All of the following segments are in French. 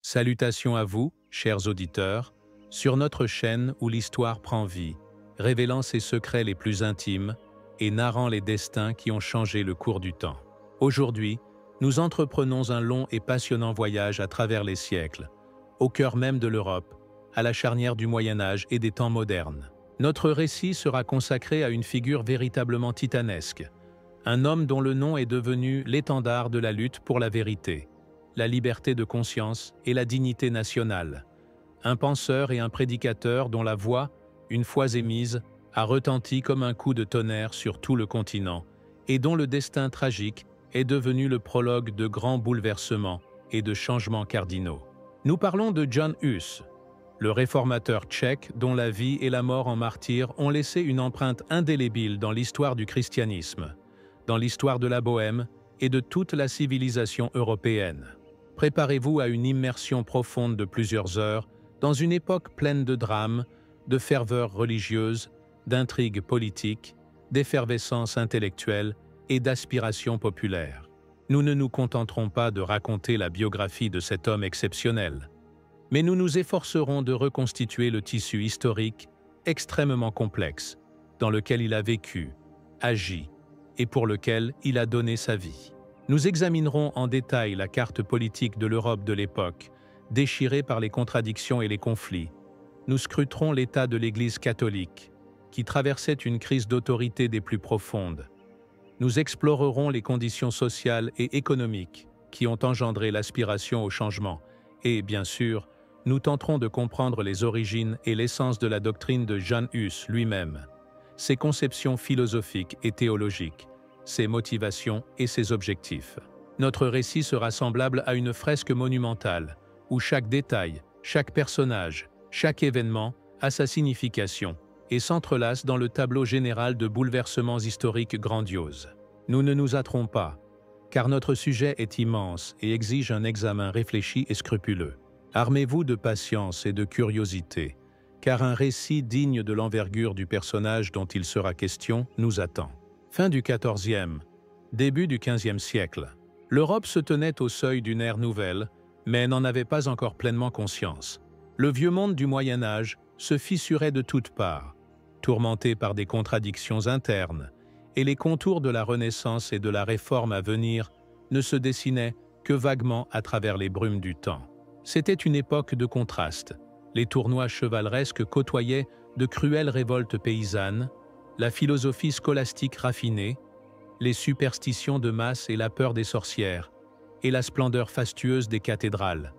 Salutations à vous, chers auditeurs, sur notre chaîne où l'histoire prend vie, révélant ses secrets les plus intimes et narrant les destins qui ont changé le cours du temps. Aujourd'hui, nous entreprenons un long et passionnant voyage à travers les siècles, au cœur même de l'Europe, à la charnière du Moyen-Âge et des temps modernes. Notre récit sera consacré à une figure véritablement titanesque, un homme dont le nom est devenu l'étendard de la lutte pour la vérité, la liberté de conscience et la dignité nationale. Un penseur et un prédicateur dont la voix, une fois émise, a retenti comme un coup de tonnerre sur tout le continent et dont le destin tragique est devenu le prologue de grands bouleversements et de changements cardinaux. Nous parlons de Jan Hus, le réformateur tchèque dont la vie et la mort en martyr ont laissé une empreinte indélébile dans l'histoire du christianisme, dans l'histoire de la Bohême et de toute la civilisation européenne. Préparez-vous à une immersion profonde de plusieurs heures dans une époque pleine de drames, de ferveur religieuse, d'intrigues politiques, d'effervescence intellectuelle et d'aspirations populaires. Nous ne nous contenterons pas de raconter la biographie de cet homme exceptionnel, mais nous nous efforcerons de reconstituer le tissu historique extrêmement complexe dans lequel il a vécu, agi et pour lequel il a donné sa vie. Nous examinerons en détail la carte politique de l'Europe de l'époque, déchirée par les contradictions et les conflits. Nous scruterons l'état de l'Église catholique, qui traversait une crise d'autorité des plus profondes. Nous explorerons les conditions sociales et économiques qui ont engendré l'aspiration au changement et, bien sûr, nous tenterons de comprendre les origines et l'essence de la doctrine de Jan Hus lui-même, ses conceptions philosophiques et théologiques, ses motivations et ses objectifs. Notre récit sera semblable à une fresque monumentale, où chaque détail, chaque personnage, chaque événement a sa signification et s'entrelace dans le tableau général de bouleversements historiques grandioses. Nous ne nous hâterons pas, car notre sujet est immense et exige un examen réfléchi et scrupuleux. Armez-vous de patience et de curiosité, car un récit digne de l'envergure du personnage dont il sera question nous attend. Fin du XIVe, début du XVe siècle. L'Europe se tenait au seuil d'une ère nouvelle, mais n'en avait pas encore pleinement conscience. Le vieux monde du Moyen-Âge se fissurait de toutes parts, tourmenté par des contradictions internes, et les contours de la Renaissance et de la Réforme à venir ne se dessinaient que vaguement à travers les brumes du temps. C'était une époque de contrastes. Les tournois chevaleresques côtoyaient de cruelles révoltes paysannes, la philosophie scolastique raffinée, les superstitions de masse et la peur des sorcières, et la splendeur fastueuse des cathédrales,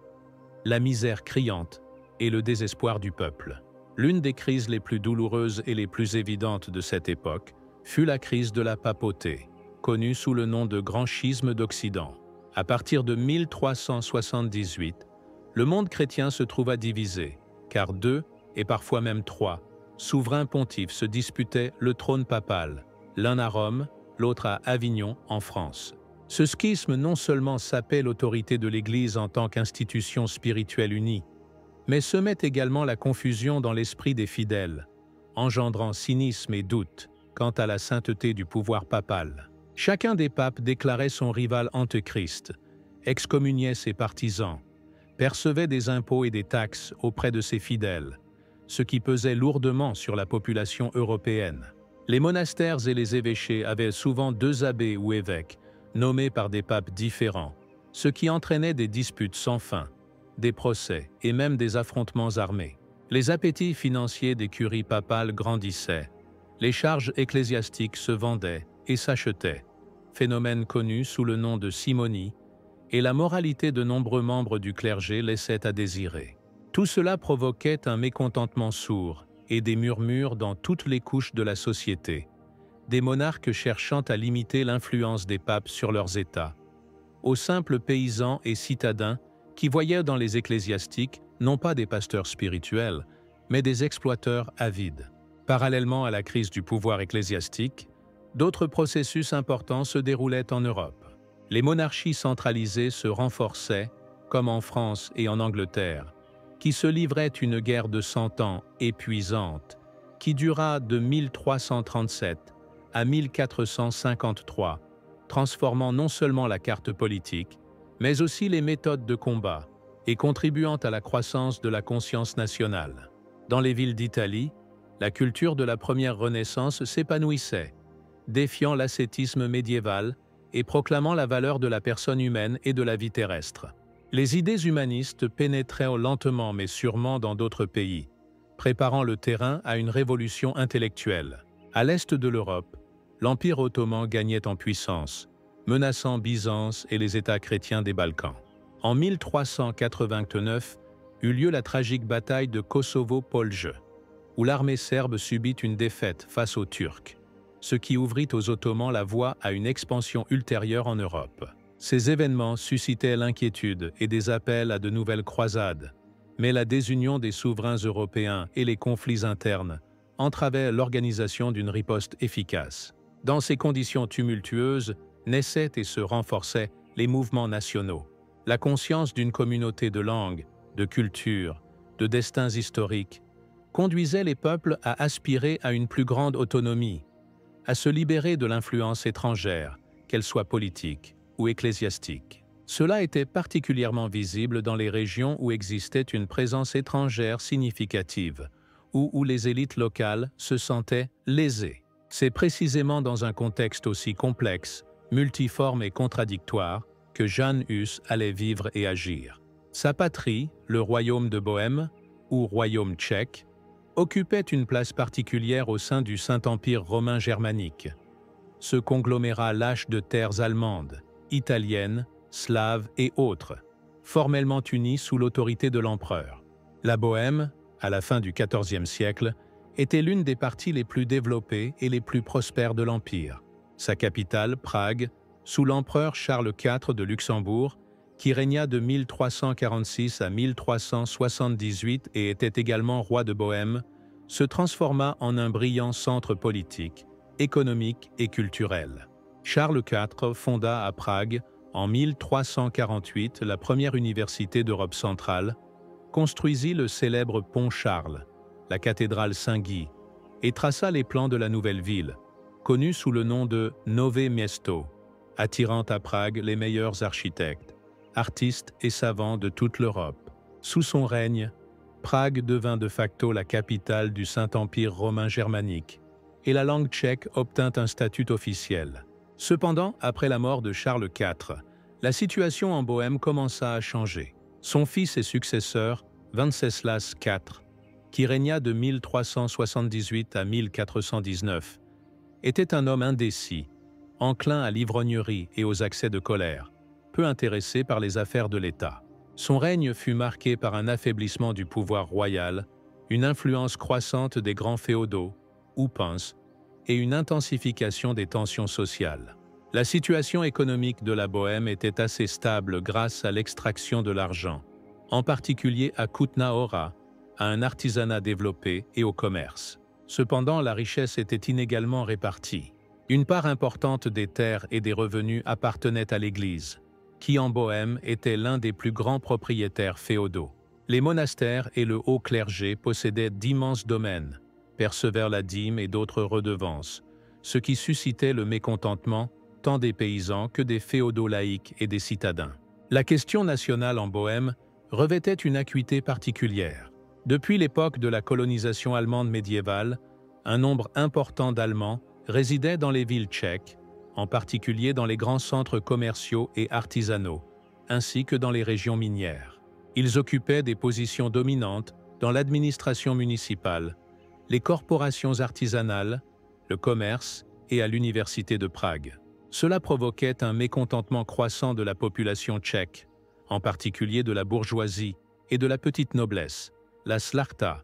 la misère criante et le désespoir du peuple. L'une des crises les plus douloureuses et les plus évidentes de cette époque fut la crise de la papauté, connue sous le nom de Grand Schisme d'Occident. À partir de 1378, le monde chrétien se trouva divisé, car deux, et parfois même trois, souverains pontifes se disputaient le trône papal, l'un à Rome, l'autre à Avignon, en France. Ce schisme non seulement sapait l'autorité de l'Église en tant qu'institution spirituelle unie, mais semait également la confusion dans l'esprit des fidèles, engendrant cynisme et doute quant à la sainteté du pouvoir papal. Chacun des papes déclarait son rival antéchrist, excommuniait ses partisans, percevait des impôts et des taxes auprès de ses fidèles, ce qui pesait lourdement sur la population européenne. Les monastères et les évêchés avaient souvent deux abbés ou évêques, nommés par des papes différents, ce qui entraînait des disputes sans fin, des procès et même des affrontements armés. Les appétits financiers des curies papales grandissaient, les charges ecclésiastiques se vendaient et s'achetaient, phénomène connu sous le nom de simonie, et la moralité de nombreux membres du clergé laissait à désirer. Tout cela provoquait un mécontentement sourd et des murmures dans toutes les couches de la société, des monarques cherchant à limiter l'influence des papes sur leurs États, aux simples paysans et citadins qui voyaient dans les ecclésiastiques non pas des pasteurs spirituels, mais des exploiteurs avides. Parallèlement à la crise du pouvoir ecclésiastique, d'autres processus importants se déroulaient en Europe. Les monarchies centralisées se renforçaient, comme en France et en Angleterre, qui se livrait une guerre de 100 ans épuisante, qui dura de 1337 à 1453, transformant non seulement la carte politique, mais aussi les méthodes de combat, et contribuant à la croissance de la conscience nationale. Dans les villes d'Italie, la culture de la première Renaissance s'épanouissait, défiant l'ascétisme médiéval et proclamant la valeur de la personne humaine et de la vie terrestre. Les idées humanistes pénétraient lentement mais sûrement dans d'autres pays, préparant le terrain à une révolution intellectuelle. À l'est de l'Europe, l'Empire ottoman gagnait en puissance, menaçant Byzance et les États chrétiens des Balkans. En 1389 eut lieu la tragique bataille de Kosovo-Polje, où l'armée serbe subit une défaite face aux Turcs, ce qui ouvrit aux Ottomans la voie à une expansion ultérieure en Europe. Ces événements suscitaient l'inquiétude et des appels à de nouvelles croisades, mais la désunion des souverains européens et les conflits internes entravaient l'organisation d'une riposte efficace. Dans ces conditions tumultueuses, naissaient et se renforçaient les mouvements nationaux. La conscience d'une communauté de langues, de cultures, de destins historiques conduisait les peuples à aspirer à une plus grande autonomie, à se libérer de l'influence étrangère, qu'elle soit politique ou ecclésiastique. Cela était particulièrement visible dans les régions où existait une présence étrangère significative, ou où les élites locales se sentaient lésées. C'est précisément dans un contexte aussi complexe, multiforme et contradictoire que Jan Hus allait vivre et agir. Sa patrie, le royaume de Bohême, ou royaume tchèque, occupait une place particulière au sein du Saint-Empire romain germanique, ce conglomérat lâche de terres allemandes, italiennes, slaves et autres, formellement unis sous l'autorité de l'empereur. La Bohême, à la fin du XIVe siècle, était l'une des parties les plus développées et les plus prospères de l'Empire. Sa capitale, Prague, sous l'empereur Charles IV de Luxembourg, qui régna de 1346 à 1378 et était également roi de Bohême, se transforma en un brillant centre politique, économique et culturel. Charles IV fonda à Prague, en 1348, la première université d'Europe centrale, construisit le célèbre pont Charles, la cathédrale Saint-Guy, et traça les plans de la nouvelle ville, connue sous le nom de Nové Město, attirant à Prague les meilleurs architectes, artistes et savants de toute l'Europe. Sous son règne, Prague devint de facto la capitale du Saint-Empire romain germanique, et la langue tchèque obtint un statut officiel. Cependant, après la mort de Charles IV, la situation en Bohême commença à changer. Son fils et successeur, Venceslas IV, qui régna de 1378 à 1419, était un homme indécis, enclin à l'ivrognerie et aux accès de colère, peu intéressé par les affaires de l'État. Son règne fut marqué par un affaiblissement du pouvoir royal, une influence croissante des grands féodaux, oupins, et une intensification des tensions sociales. La situation économique de la Bohême était assez stable grâce à l'extraction de l'argent, en particulier à Kutna-Hora, à un artisanat développé et au commerce. Cependant, la richesse était inégalement répartie. Une part importante des terres et des revenus appartenait à l'Église, qui en Bohême était l'un des plus grands propriétaires féodaux. Les monastères et le haut clergé possédaient d'immenses domaines, percevèrent la dîme et d'autres redevances, ce qui suscitait le mécontentement tant des paysans que des féodaux laïcs et des citadins. La question nationale en Bohême revêtait une acuité particulière. Depuis l'époque de la colonisation allemande médiévale, un nombre important d'Allemands résidaient dans les villes tchèques, en particulier dans les grands centres commerciaux et artisanaux, ainsi que dans les régions minières. Ils occupaient des positions dominantes dans l'administration municipale, les corporations artisanales, le commerce et à l'université de Prague. Cela provoquait un mécontentement croissant de la population tchèque, en particulier de la bourgeoisie et de la petite noblesse, la Szlachta,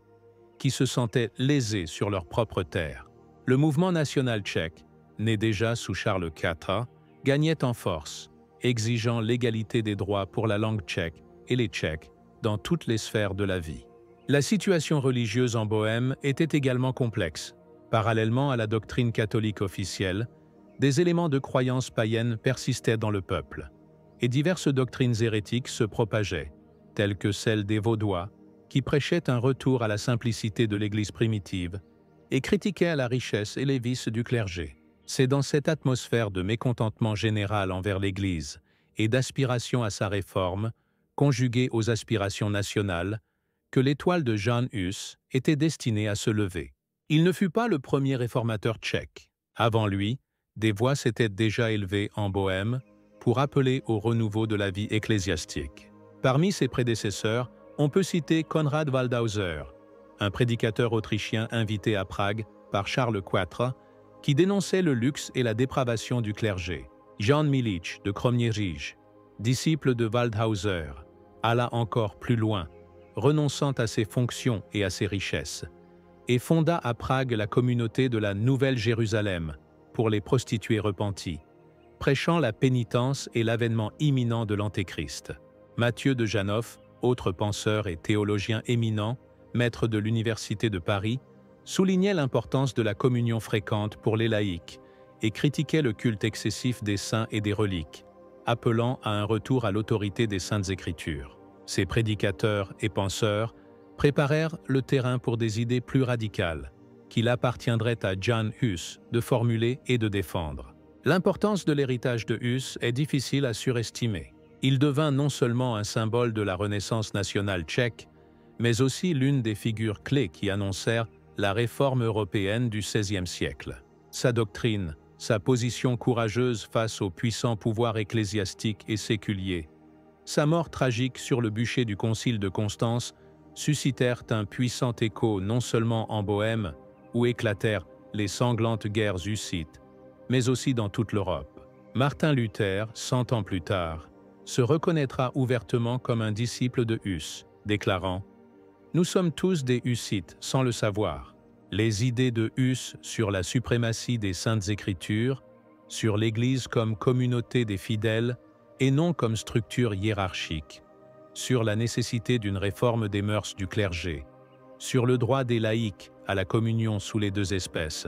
qui se sentaient lésés sur leurs propres terres. Le mouvement national tchèque, né déjà sous Charles IV, gagnait en force, exigeant l'égalité des droits pour la langue tchèque et les Tchèques dans toutes les sphères de la vie. La situation religieuse en Bohême était également complexe. Parallèlement à la doctrine catholique officielle, des éléments de croyance païenne persistaient dans le peuple, et diverses doctrines hérétiques se propageaient, telles que celle des Vaudois, qui prêchaient un retour à la simplicité de l'Église primitive et critiquaient la richesse et les vices du clergé. C'est dans cette atmosphère de mécontentement général envers l'Église et d'aspiration à sa réforme conjuguée aux aspirations nationales, que l'étoile de Jan Hus était destinée à se lever. Il ne fut pas le premier réformateur tchèque. Avant lui, des voix s'étaient déjà élevées en Bohême pour appeler au renouveau de la vie ecclésiastique. Parmi ses prédécesseurs, on peut citer Konrad Waldhauser, un prédicateur autrichien invité à Prague par Charles IV, qui dénonçait le luxe et la dépravation du clergé. Jan Milic de Kromierzyj, disciple de Waldhauser, alla encore plus loin, renonçant à ses fonctions et à ses richesses, et fonda à Prague la communauté de la Nouvelle Jérusalem pour les prostituées repenties, prêchant la pénitence et l'avènement imminent de l'Antéchrist. Matthieu de Janov, autre penseur et théologien éminent, maître de l'Université de Paris, soulignait l'importance de la communion fréquente pour les laïcs et critiquait le culte excessif des saints et des reliques, appelant à un retour à l'autorité des Saintes Écritures. Ces prédicateurs et penseurs préparèrent le terrain pour des idées plus radicales, qu'il appartiendrait à Jan Hus de formuler et de défendre. L'importance de l'héritage de Hus est difficile à surestimer. Il devint non seulement un symbole de la Renaissance nationale tchèque, mais aussi l'une des figures clés qui annoncèrent la réforme européenne du XVIe siècle. Sa doctrine, sa position courageuse face au puissant pouvoir ecclésiastique et séculier, sa mort tragique sur le bûcher du Concile de Constance suscitèrent un puissant écho non seulement en Bohême, où éclatèrent les sanglantes guerres hussites, mais aussi dans toute l'Europe. Martin Luther, 100 ans plus tard, se reconnaîtra ouvertement comme un disciple de Hus, déclarant « Nous sommes tous des Hussites sans le savoir. Les idées de Hus sur la suprématie des Saintes Écritures, sur l'Église comme communauté des fidèles et non comme structure hiérarchique, sur la nécessité d'une réforme des mœurs du clergé, sur le droit des laïcs à la communion sous les deux espèces,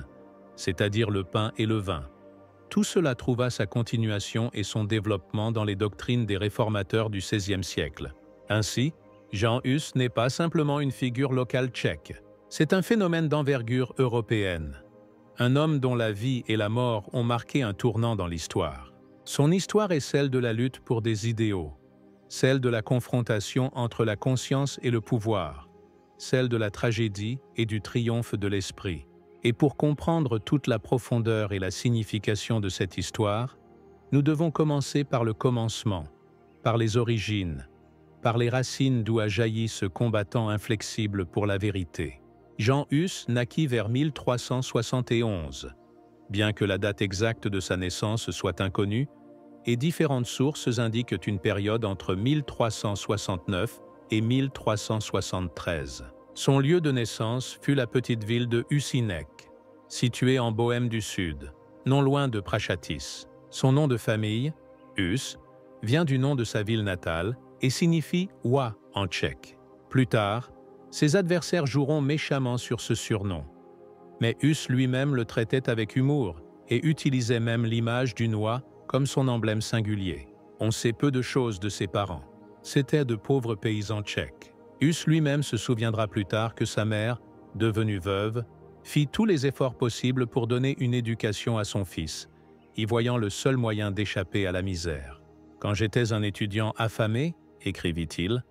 c'est-à-dire le pain et le vin. Tout cela trouva sa continuation et son développement dans les doctrines des réformateurs du XVIe siècle. Ainsi, Jan Hus n'est pas simplement une figure locale tchèque, c'est un phénomène d'envergure européenne. Un homme dont la vie et la mort ont marqué un tournant dans l'histoire. Son histoire est celle de la lutte pour des idéaux, celle de la confrontation entre la conscience et le pouvoir, celle de la tragédie et du triomphe de l'esprit. Et pour comprendre toute la profondeur et la signification de cette histoire, nous devons commencer par le commencement, par les origines, par les racines d'où a jailli ce combattant inflexible pour la vérité. Jan Hus naquit vers 1371, bien que la date exacte de sa naissance soit inconnue, et différentes sources indiquent une période entre 1369 et 1373. Son lieu de naissance fut la petite ville de Husinec, située en Bohême du Sud, non loin de Prachatis. Son nom de famille, Hus, vient du nom de sa ville natale et signifie « oie » en tchèque. Plus tard, ses adversaires joueront méchamment sur ce surnom. Mais Hus lui-même le traitait avec humour et utilisait même l'image d'une oie comme son emblème singulier. On sait peu de choses de ses parents. C'étaient de pauvres paysans tchèques. Hus lui-même se souviendra plus tard que sa mère, devenue veuve, fit tous les efforts possibles pour donner une éducation à son fils, y voyant le seul moyen d'échapper à la misère. « Quand j'étais un étudiant affamé, écrivit-il,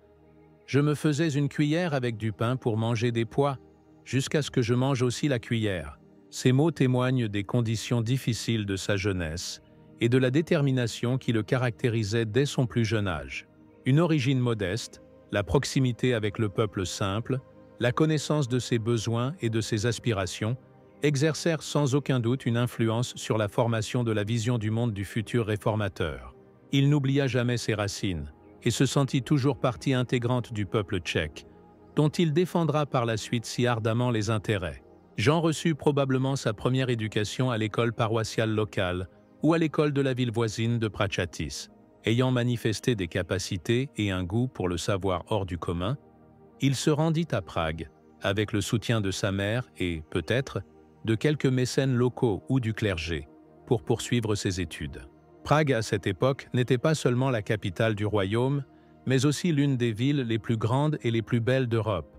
je me faisais une cuillère avec du pain pour manger des pois, jusqu'à ce que je mange aussi la cuillère. » Ces mots témoignent des conditions difficiles de sa jeunesse et de la détermination qui le caractérisait dès son plus jeune âge. Une origine modeste, la proximité avec le peuple simple, la connaissance de ses besoins et de ses aspirations exercèrent sans aucun doute une influence sur la formation de la vision du monde du futur réformateur. Il n'oublia jamais ses racines et se sentit toujours partie intégrante du peuple tchèque, dont il défendra par la suite si ardemment les intérêts. Jan reçut probablement sa première éducation à l'école paroissiale locale ou à l'école de la ville voisine de Prachatis. Ayant manifesté des capacités et un goût pour le savoir hors du commun, il se rendit à Prague, avec le soutien de sa mère et, peut-être, de quelques mécènes locaux ou du clergé, pour poursuivre ses études. Prague, à cette époque, n'était pas seulement la capitale du royaume, mais aussi l'une des villes les plus grandes et les plus belles d'Europe,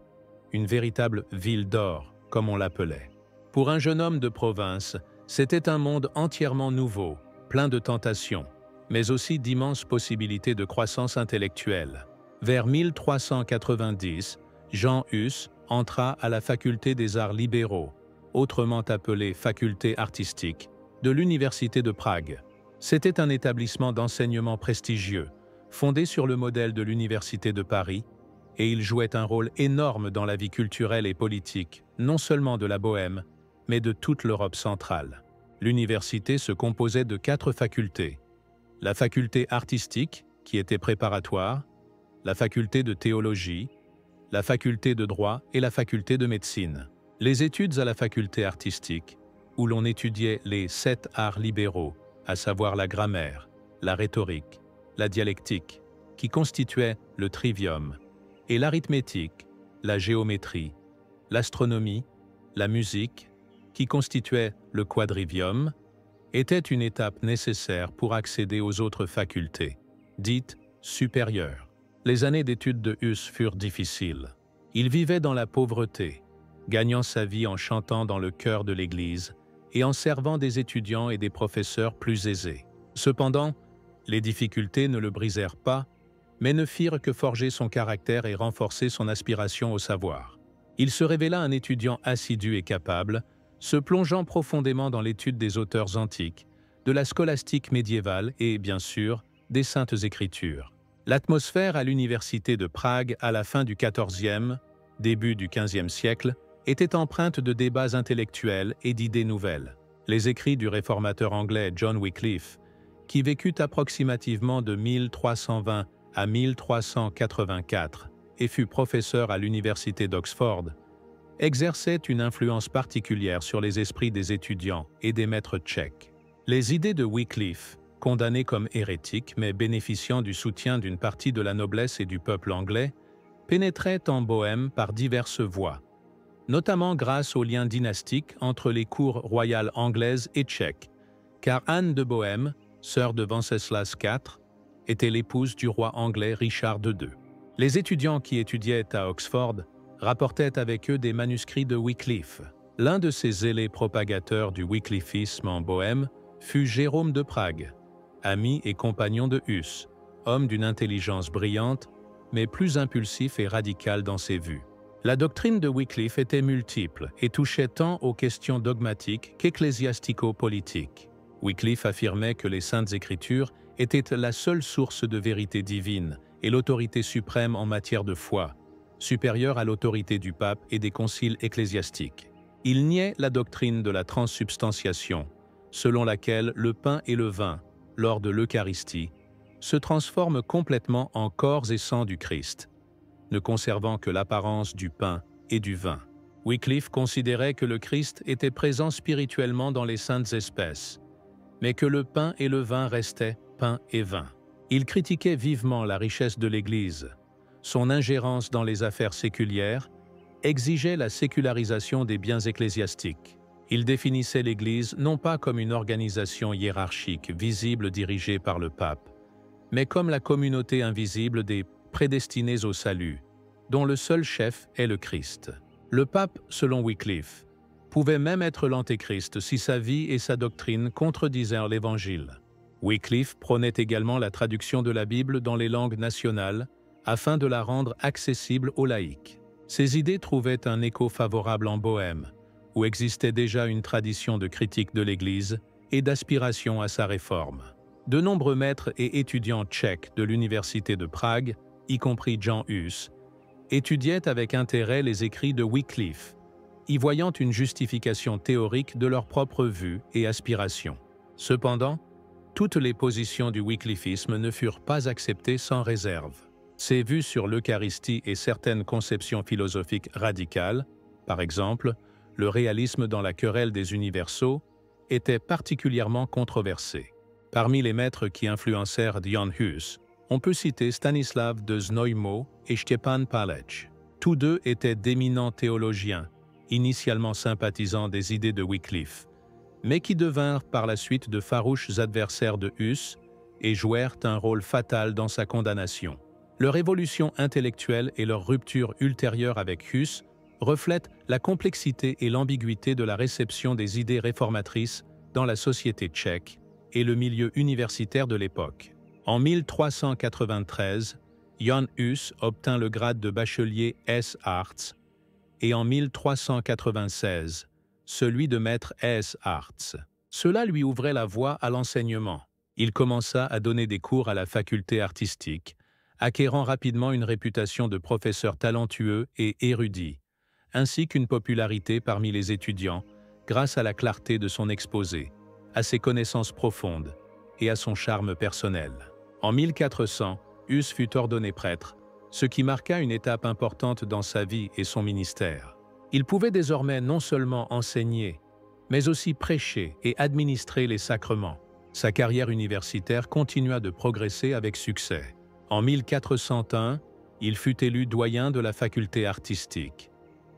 une véritable ville d'or, comme on l'appelait. Pour un jeune homme de province, c'était un monde entièrement nouveau, plein de tentations, mais aussi d'immenses possibilités de croissance intellectuelle. Vers 1390, Jan Hus entra à la faculté des arts libéraux, autrement appelée faculté artistique, de l'Université de Prague. C'était un établissement d'enseignement prestigieux, fondé sur le modèle de l'Université de Paris, et il jouait un rôle énorme dans la vie culturelle et politique, non seulement de la Bohême, mais de toute l'Europe centrale. L'université se composait de 4 facultés. La faculté artistique, qui était préparatoire, la faculté de théologie, la faculté de droit et la faculté de médecine. Les études à la faculté artistique, où l'on étudiait les 7 arts libéraux, à savoir la grammaire, la rhétorique, la dialectique, qui constituaient le trivium, et l'arithmétique, la géométrie, l'astronomie, la musique, qui constituait le quadrivium, était une étape nécessaire pour accéder aux autres facultés, dites supérieures. Les années d'études de Hus furent difficiles. Il vivait dans la pauvreté, gagnant sa vie en chantant dans le chœur de l'Église et en servant des étudiants et des professeurs plus aisés. Cependant, les difficultés ne le brisèrent pas, mais ne firent que forger son caractère et renforcer son aspiration au savoir. Il se révéla un étudiant assidu et capable, se plongeant profondément dans l'étude des auteurs antiques, de la scolastique médiévale et, bien sûr, des Saintes Écritures. L'atmosphère à l'université de Prague à la fin du XIVe, début du XVe siècle, était empreinte de débats intellectuels et d'idées nouvelles. Les écrits du réformateur anglais John Wycliffe, qui vécut approximativement de 1320 à 1384 et fut professeur à l'université d'Oxford, exerçait une influence particulière sur les esprits des étudiants et des maîtres tchèques. Les idées de Wycliffe, condamné comme hérétique mais bénéficiant du soutien d'une partie de la noblesse et du peuple anglais, pénétraient en Bohême par diverses voies, notamment grâce aux liens dynastiques entre les cours royales anglaises et tchèques, car Anne de Bohême, sœur de Venceslas IV, était l'épouse du roi anglais Richard II. Les étudiants qui étudiaient à Oxford rapportaient avec eux des manuscrits de Wycliffe. L'un de ces zélés propagateurs du wycliffisme en Bohême fut Jérôme de Prague, ami et compagnon de Hus, homme d'une intelligence brillante, mais plus impulsif et radical dans ses vues. La doctrine de Wycliffe était multiple et touchait tant aux questions dogmatiques qu'ecclésiastico-politiques. Wycliffe affirmait que les Saintes Écritures étaient la seule source de vérité divine et l'autorité suprême en matière de foi, supérieure à l'autorité du pape et des conciles ecclésiastiques. Il niait la doctrine de la transsubstantiation, selon laquelle le pain et le vin, lors de l'Eucharistie, se transforment complètement en corps et sang du Christ, ne conservant que l'apparence du pain et du vin. Wycliffe considérait que le Christ était présent spirituellement dans les saintes espèces, mais que le pain et le vin restaient pain et vin. Il critiquait vivement la richesse de l'Église, son ingérence dans les affaires séculières, exigeait la sécularisation des biens ecclésiastiques. Il définissait l'Église non pas comme une organisation hiérarchique visible dirigée par le pape, mais comme la communauté invisible des prédestinés au salut, dont le seul chef est le Christ. Le pape, selon Wycliffe, pouvait même être l'antéchrist si sa vie et sa doctrine contredisaient l'Évangile. Wycliffe prônait également la traduction de la Bible dans les langues nationales afin de la rendre accessible aux laïcs. Ces idées trouvaient un écho favorable en Bohême, où existait déjà une tradition de critique de l'Église et d'aspiration à sa réforme. De nombreux maîtres et étudiants tchèques de l'université de Prague, y compris Jan Hus, étudiaient avec intérêt les écrits de Wycliffe, y voyant une justification théorique de leurs propres vues et aspirations. Cependant, toutes les positions du wycliffisme ne furent pas acceptées sans réserve. Ses vues sur l'Eucharistie et certaines conceptions philosophiques radicales, par exemple, le réalisme dans la querelle des universaux, étaient particulièrement controversées. Parmi les maîtres qui influencèrent Jan Hus, on peut citer Stanislav de Znojmo et Stepan Palec. Tous deux étaient d'éminents théologiens, initialement sympathisants des idées de Wycliffe, mais qui devinrent par la suite de farouches adversaires de Hus et jouèrent un rôle fatal dans sa condamnation. Leur évolution intellectuelle et leur rupture ultérieure avec Hus reflètent la complexité et l'ambiguïté de la réception des idées réformatrices dans la société tchèque et le milieu universitaire de l'époque. En 1393, Jan Hus obtint le grade de bachelier ès arts et en 1396, celui de maître ès arts. Cela lui ouvrait la voie à l'enseignement. Il commença à donner des cours à la faculté artistique, acquérant rapidement une réputation de professeur talentueux et érudit, ainsi qu'une popularité parmi les étudiants grâce à la clarté de son exposé, à ses connaissances profondes et à son charme personnel. En 1400, Hus fut ordonné prêtre, ce qui marqua une étape importante dans sa vie et son ministère. Il pouvait désormais non seulement enseigner, mais aussi prêcher et administrer les sacrements. Sa carrière universitaire continua de progresser avec succès. En 1401, il fut élu doyen de la faculté artistique.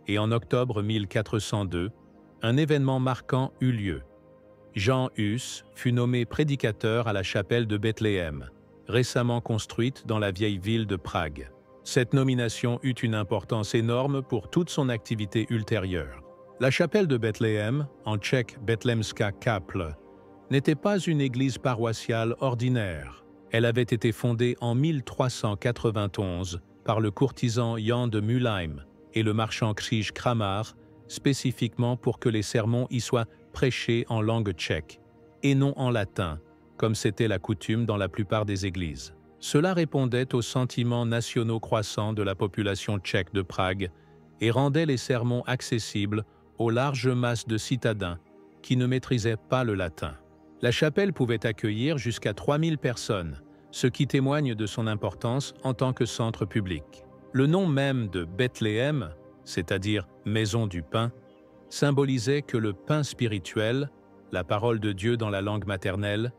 Et en octobre 1402, un événement marquant eut lieu. Jan Hus fut nommé prédicateur à la chapelle de Bethléem, récemment construite dans la vieille ville de Prague. Cette nomination eut une importance énorme pour toute son activité ultérieure. La chapelle de Bethléem, en tchèque Betlémská kaple, n'était pas une église paroissiale ordinaire. Elle avait été fondée en 1391 par le courtisan Jan de Mülheim et le marchand Krzyż Kramar, spécifiquement pour que les sermons y soient prêchés en langue tchèque, et non en latin, comme c'était la coutume dans la plupart des églises. Cela répondait aux sentiments nationaux croissants de la population tchèque de Prague et rendait les sermons accessibles aux larges masses de citadins qui ne maîtrisaient pas le latin. La chapelle pouvait accueillir jusqu'à 3000 personnes, ce qui témoigne de son importance en tant que centre public. Le nom même de Bethléem, c'est-à-dire maison du pain, symbolisait que le pain spirituel, la parole de Dieu dans la langue maternelle,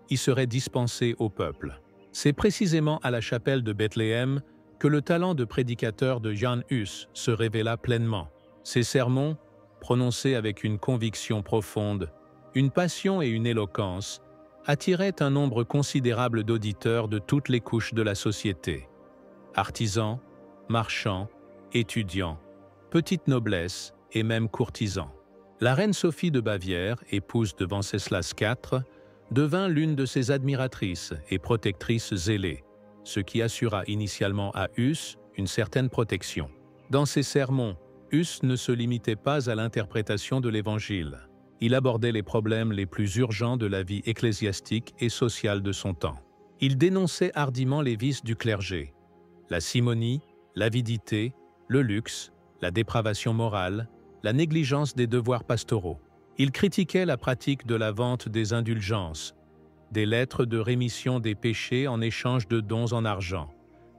y serait dispensé au peuple. C'est précisément à la chapelle de Bethléem que le talent de prédicateur de Jan Hus se révéla pleinement. Ses sermons, prononcés avec une conviction profonde, une passion et une éloquence, attiraient un nombre considérable d'auditeurs de toutes les couches de la société. Artisans, marchands, étudiants, petite noblesse et même courtisans. La reine Sophie de Bavière, épouse de Venceslas IV, devint l'une de ses admiratrices et protectrices zélées, ce qui assura initialement à Hus une certaine protection. Dans ses sermons, Hus ne se limitait pas à l'interprétation de l'Évangile. Il abordait les problèmes les plus urgents de la vie ecclésiastique et sociale de son temps. Il dénonçait hardiment les vices du clergé, la simonie, l'avidité, le luxe, la dépravation morale, la négligence des devoirs pastoraux. Il critiquait la pratique de la vente des indulgences, des lettres de rémission des péchés en échange de dons en argent,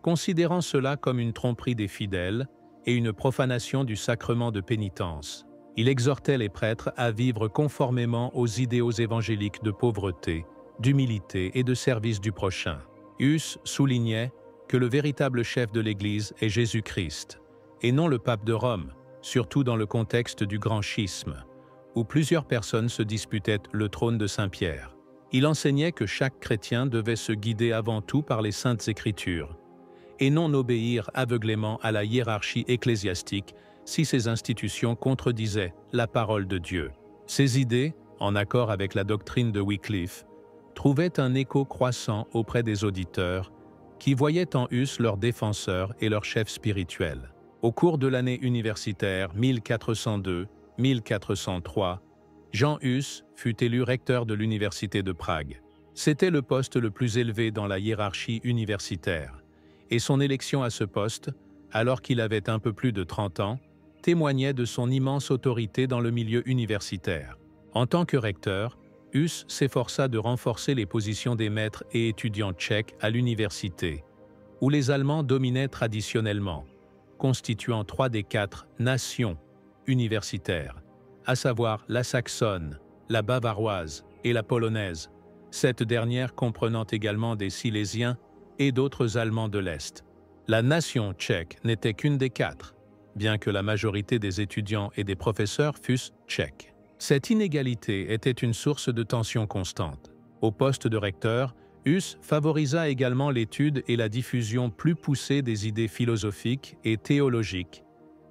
considérant cela comme une tromperie des fidèles et une profanation du sacrement de pénitence. Il exhortait les prêtres à vivre conformément aux idéaux évangéliques de pauvreté, d'humilité et de service du prochain. Hus soulignait que le véritable chef de l'Église est Jésus-Christ, et non le pape de Rome, surtout dans le contexte du grand schisme, où plusieurs personnes se disputaient le trône de Saint-Pierre. Il enseignait que chaque chrétien devait se guider avant tout par les Saintes Écritures, et non obéir aveuglément à la hiérarchie ecclésiastique si ces institutions contredisaient la parole de Dieu. Ces idées, en accord avec la doctrine de Wycliffe, trouvaient un écho croissant auprès des auditeurs qui voyaient en Hus leur défenseur et leur chef spirituel. Au cours de l'année universitaire 1402-1403, Jan Hus fut élu recteur de l'Université de Prague. C'était le poste le plus élevé dans la hiérarchie universitaire, et son élection à ce poste, alors qu'il avait un peu plus de 30 ans, témoignait de son immense autorité dans le milieu universitaire. En tant que recteur, Hus s'efforça de renforcer les positions des maîtres et étudiants tchèques à l'université, où les Allemands dominaient traditionnellement, constituant 3 des 4 nations universitaires, à savoir la saxonne, la bavaroise et la polonaise, cette dernière comprenant également des Silésiens et d'autres Allemands de l'Est. La nation tchèque n'était qu'une des 4, bien que la majorité des étudiants et des professeurs fussent tchèques. Cette inégalité était une source de tension constante. Au poste de recteur, Hus favorisa également l'étude et la diffusion plus poussée des idées philosophiques et théologiques,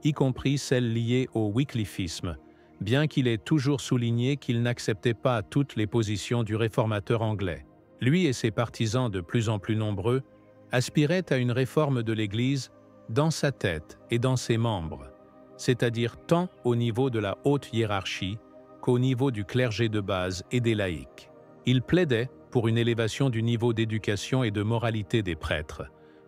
y compris celles liées au wyclifisme, bien qu'il ait toujours souligné qu'il n'acceptait pas toutes les positions du réformateur anglais. Lui et ses partisans de plus en plus nombreux aspirait à une réforme de l'Église dans sa tête et dans ses membres, c'est-à-dire tant au niveau de la haute hiérarchie qu'au niveau du clergé de base et des laïcs. Il plaidait pour une élévation du niveau d'éducation et de moralité des prêtres,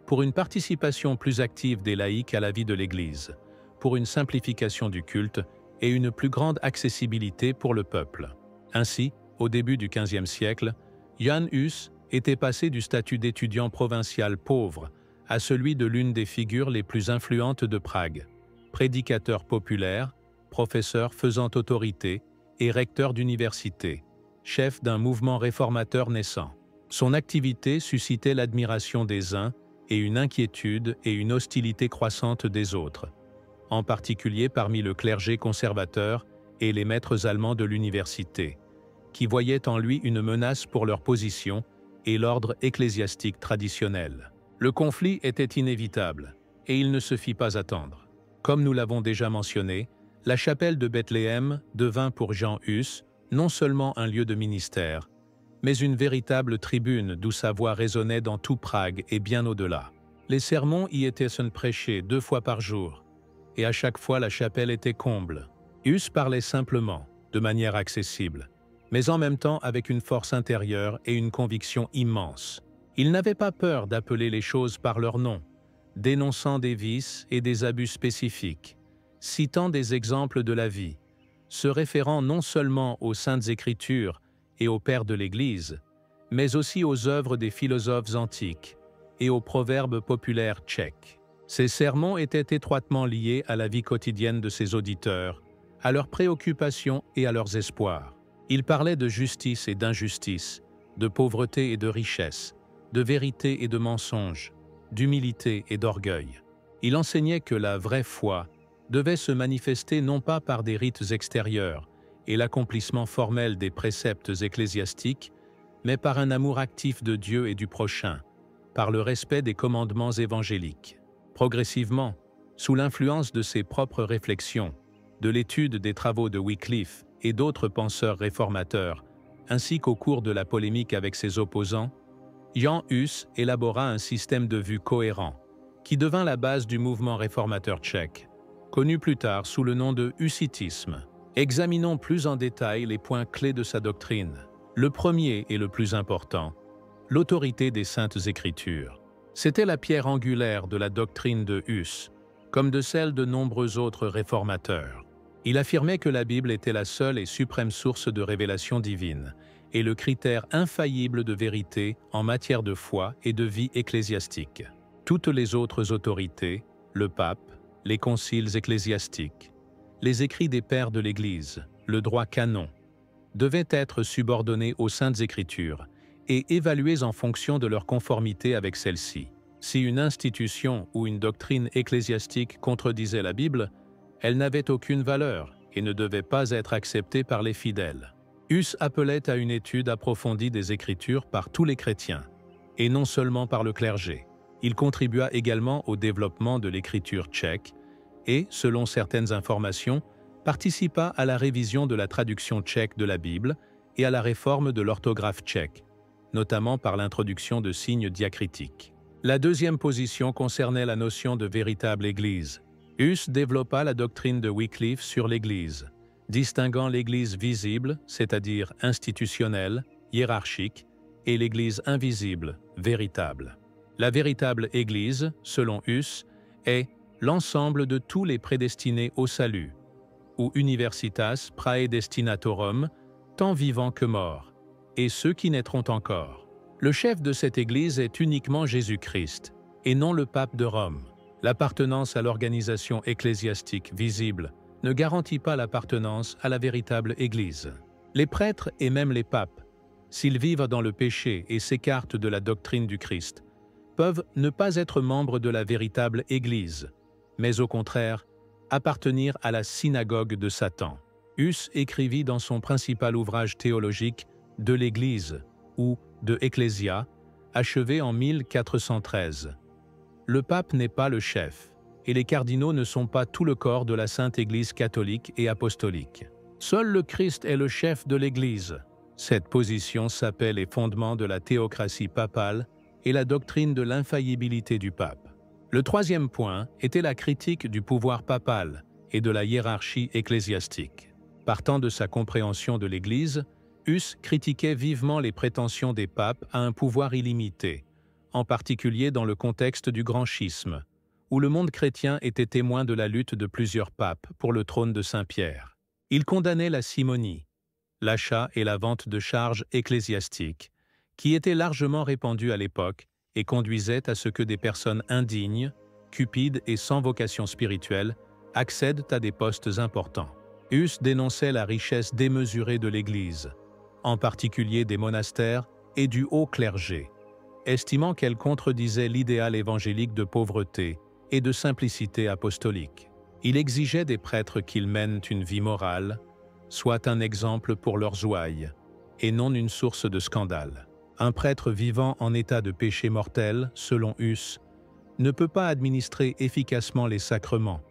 pour une participation plus active des laïcs à la vie de l'Église, pour une simplification du culte et une plus grande accessibilité pour le peuple. Ainsi, au début du XVe siècle, Jan Hus était passé du statut d'étudiant provincial pauvre à celui de l'une des figures les plus influentes de Prague, prédicateur populaire, professeur faisant autorité et recteur d'université, chef d'un mouvement réformateur naissant. Son activité suscitait l'admiration des uns et une inquiétude et une hostilité croissante des autres, en particulier parmi le clergé conservateur et les maîtres allemands de l'université, qui voyaient en lui une menace pour leur position et l'ordre ecclésiastique traditionnel. Le conflit était inévitable, et il ne se fit pas attendre. Comme nous l'avons déjà mentionné, la chapelle de Bethléem devint pour Jan Hus non seulement un lieu de ministère, mais une véritable tribune d'où sa voix résonnait dans tout Prague et bien au-delà. Les sermons y étaient prêchés 2 fois par jour, et à chaque fois la chapelle était comble. Hus parlait simplement, de manière accessible, mais en même temps avec une force intérieure et une conviction immense. Il n'avait pas peur d'appeler les choses par leur nom, dénonçant des vices et des abus spécifiques, citant des exemples de la vie, se référant non seulement aux Saintes Écritures et aux pères de l'Église, mais aussi aux œuvres des philosophes antiques et aux proverbes populaires tchèques. Ces sermons étaient étroitement liés à la vie quotidienne de ses auditeurs, à leurs préoccupations et à leurs espoirs. Il parlait de justice et d'injustice, de pauvreté et de richesse, de vérité et de mensonge, d'humilité et d'orgueil. Il enseignait que la vraie foi devait se manifester non pas par des rites extérieurs et l'accomplissement formel des préceptes ecclésiastiques, mais par un amour actif de Dieu et du prochain, par le respect des commandements évangéliques. Progressivement, sous l'influence de ses propres réflexions, de l'étude des travaux de Wycliffe et d'autres penseurs réformateurs, ainsi qu'au cours de la polémique avec ses opposants, Jan Hus élabora un système de vue cohérent, qui devint la base du mouvement réformateur tchèque, connu plus tard sous le nom de hussitisme. Examinons plus en détail les points clés de sa doctrine. Le premier et le plus important, l'autorité des Saintes Écritures. C'était la pierre angulaire de la doctrine de Hus, comme de celle de nombreux autres réformateurs. Il affirmait que la Bible était la seule et suprême source de révélation divine, et le critère infaillible de vérité en matière de foi et de vie ecclésiastique. Toutes les autres autorités, le pape, les conciles ecclésiastiques, les écrits des pères de l'Église, le droit canon, devaient être subordonnés aux Saintes Écritures et évalués en fonction de leur conformité avec celle-ci. Si une institution ou une doctrine ecclésiastique contredisait la Bible, elle n'avait aucune valeur et ne devait pas être acceptée par les fidèles. Hus appelait à une étude approfondie des Écritures par tous les chrétiens, et non seulement par le clergé. Il contribua également au développement de l'écriture tchèque et, selon certaines informations, participa à la révision de la traduction tchèque de la Bible et à la réforme de l'orthographe tchèque, notamment par l'introduction de signes diacritiques. La deuxième position concernait la notion de véritable Église. Hus développa la doctrine de Wycliffe sur l'Église, distinguant l'Église visible, c'est-à-dire institutionnelle, hiérarchique, et l'Église invisible, véritable. La véritable Église, selon Hus, est l'ensemble de tous les prédestinés au salut, ou universitas praedestinatorum, tant vivants que morts, et ceux qui naîtront encore. Le chef de cette Église est uniquement Jésus-Christ, et non le pape de Rome. L'appartenance à l'organisation ecclésiastique visible ne garantit pas l'appartenance à la véritable Église. Les prêtres et même les papes, s'ils vivent dans le péché et s'écartent de la doctrine du Christ, peuvent ne pas être membres de la véritable Église, mais au contraire, appartenir à la synagogue de Satan. Hus écrivit dans son principal ouvrage théologique de l'Église, ou de Ecclesia, achevé en 1413. Le pape n'est pas le chef, et les cardinaux ne sont pas tout le corps de la Sainte Église catholique et apostolique. Seul le Christ est le chef de l'Église. Cette position s'appelle les fondements de la théocratie papale et la doctrine de l'infaillibilité du pape. Le troisième point était la critique du pouvoir papal et de la hiérarchie ecclésiastique. Partant de sa compréhension de l'Église, Hus critiquait vivement les prétentions des papes à un pouvoir illimité, en particulier dans le contexte du Grand Schisme, où le monde chrétien était témoin de la lutte de plusieurs papes pour le trône de Saint-Pierre. Il condamnait la simonie, l'achat et la vente de charges ecclésiastiques, qui étaient largement répandues à l'époque et conduisaient à ce que des personnes indignes, cupides et sans vocation spirituelle accèdent à des postes importants. Hus dénonçait la richesse démesurée de l'Église, en particulier des monastères et du haut clergé, estimant qu'elle contredisait l'idéal évangélique de pauvreté et de simplicité apostolique. Il exigeait des prêtres qu'ils mènent une vie morale, soit un exemple pour leurs ouailles, et non une source de scandale. Un prêtre vivant en état de péché mortel, selon Hus, ne peut pas administrer efficacement les sacrements,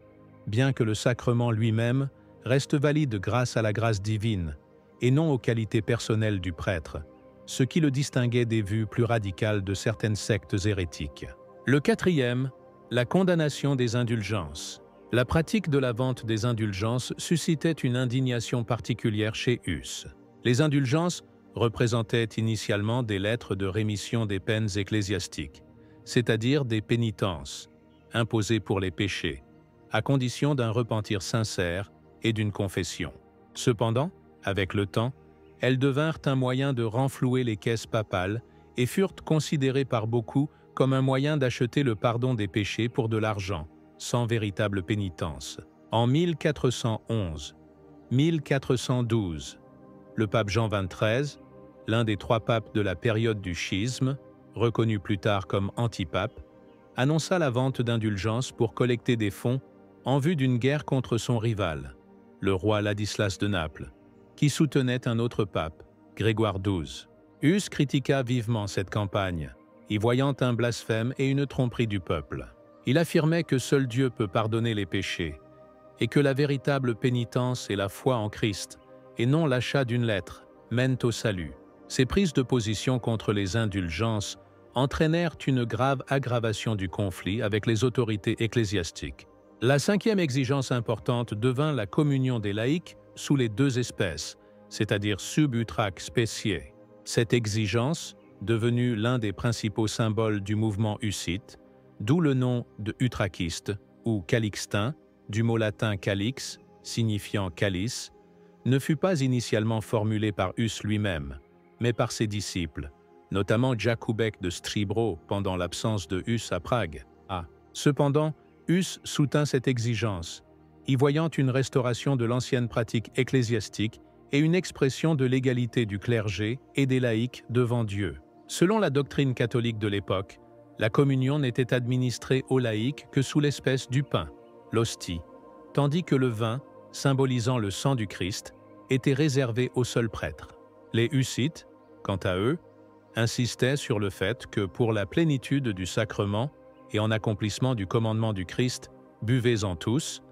bien que le sacrement lui-même reste valide grâce à la grâce divine et non aux qualités personnelles du prêtre, ce qui le distinguait des vues plus radicales de certaines sectes hérétiques. Le quatrième, la condamnation des indulgences. La pratique de la vente des indulgences suscitait une indignation particulière chez Hus. Les indulgences représentaient initialement des lettres de rémission des peines ecclésiastiques, c'est-à-dire des pénitences, imposées pour les péchés, à condition d'un repentir sincère et d'une confession. Cependant, avec le temps, elles devinrent un moyen de renflouer les caisses papales et furent considérées par beaucoup comme un moyen d'acheter le pardon des péchés pour de l'argent, sans véritable pénitence. En 1411, 1412, le pape Jean XXIII, l'un des trois papes de la période du schisme, reconnu plus tard comme antipape, annonça la vente d'indulgences pour collecter des fonds en vue d'une guerre contre son rival, le roi Ladislas de Naples, qui soutenait un autre pape, Grégoire XII. Hus critiqua vivement cette campagne, y voyant un blasphème et une tromperie du peuple. Il affirmait que seul Dieu peut pardonner les péchés, et que la véritable pénitence est la foi en Christ, et non l'achat d'une lettre, mènent au salut. Ces prises de position contre les indulgences entraînèrent une grave aggravation du conflit avec les autorités ecclésiastiques. La cinquième exigence importante devint la communion des laïcs sous les deux espèces, c'est-à-dire sub utraque specie. Cette exigence, devenue l'un des principaux symboles du mouvement hussite, d'où le nom de utraquiste ou calixtin, du mot latin calix, signifiant calice, ne fut pas initialement formulée par Hus lui-même, mais par ses disciples, notamment Jakubek de Stříbro pendant l'absence de Hus à Prague. Cependant, Hus soutint cette exigence, y voyant une restauration de l'ancienne pratique ecclésiastique et une expression de l'égalité du clergé et des laïcs devant Dieu. Selon la doctrine catholique de l'époque, la communion n'était administrée aux laïcs que sous l'espèce du pain, l'hostie, tandis que le vin, symbolisant le sang du Christ, était réservé aux seuls prêtres. Les hussites, quant à eux, insistaient sur le fait que pour la plénitude du sacrement et en accomplissement du commandement du Christ, buvez-en tous,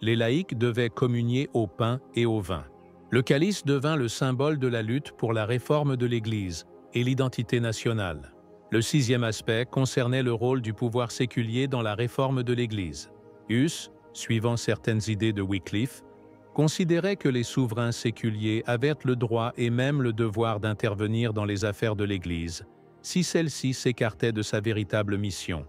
les laïcs devaient communier au pain et au vin. Le calice devint le symbole de la lutte pour la réforme de l'Église et l'identité nationale. Le sixième aspect concernait le rôle du pouvoir séculier dans la réforme de l'Église. Hus, suivant certaines idées de Wycliffe, considérait que les souverains séculiers avaient le droit et même le devoir d'intervenir dans les affaires de l'Église, si celle-ci s'écartait de sa véritable mission,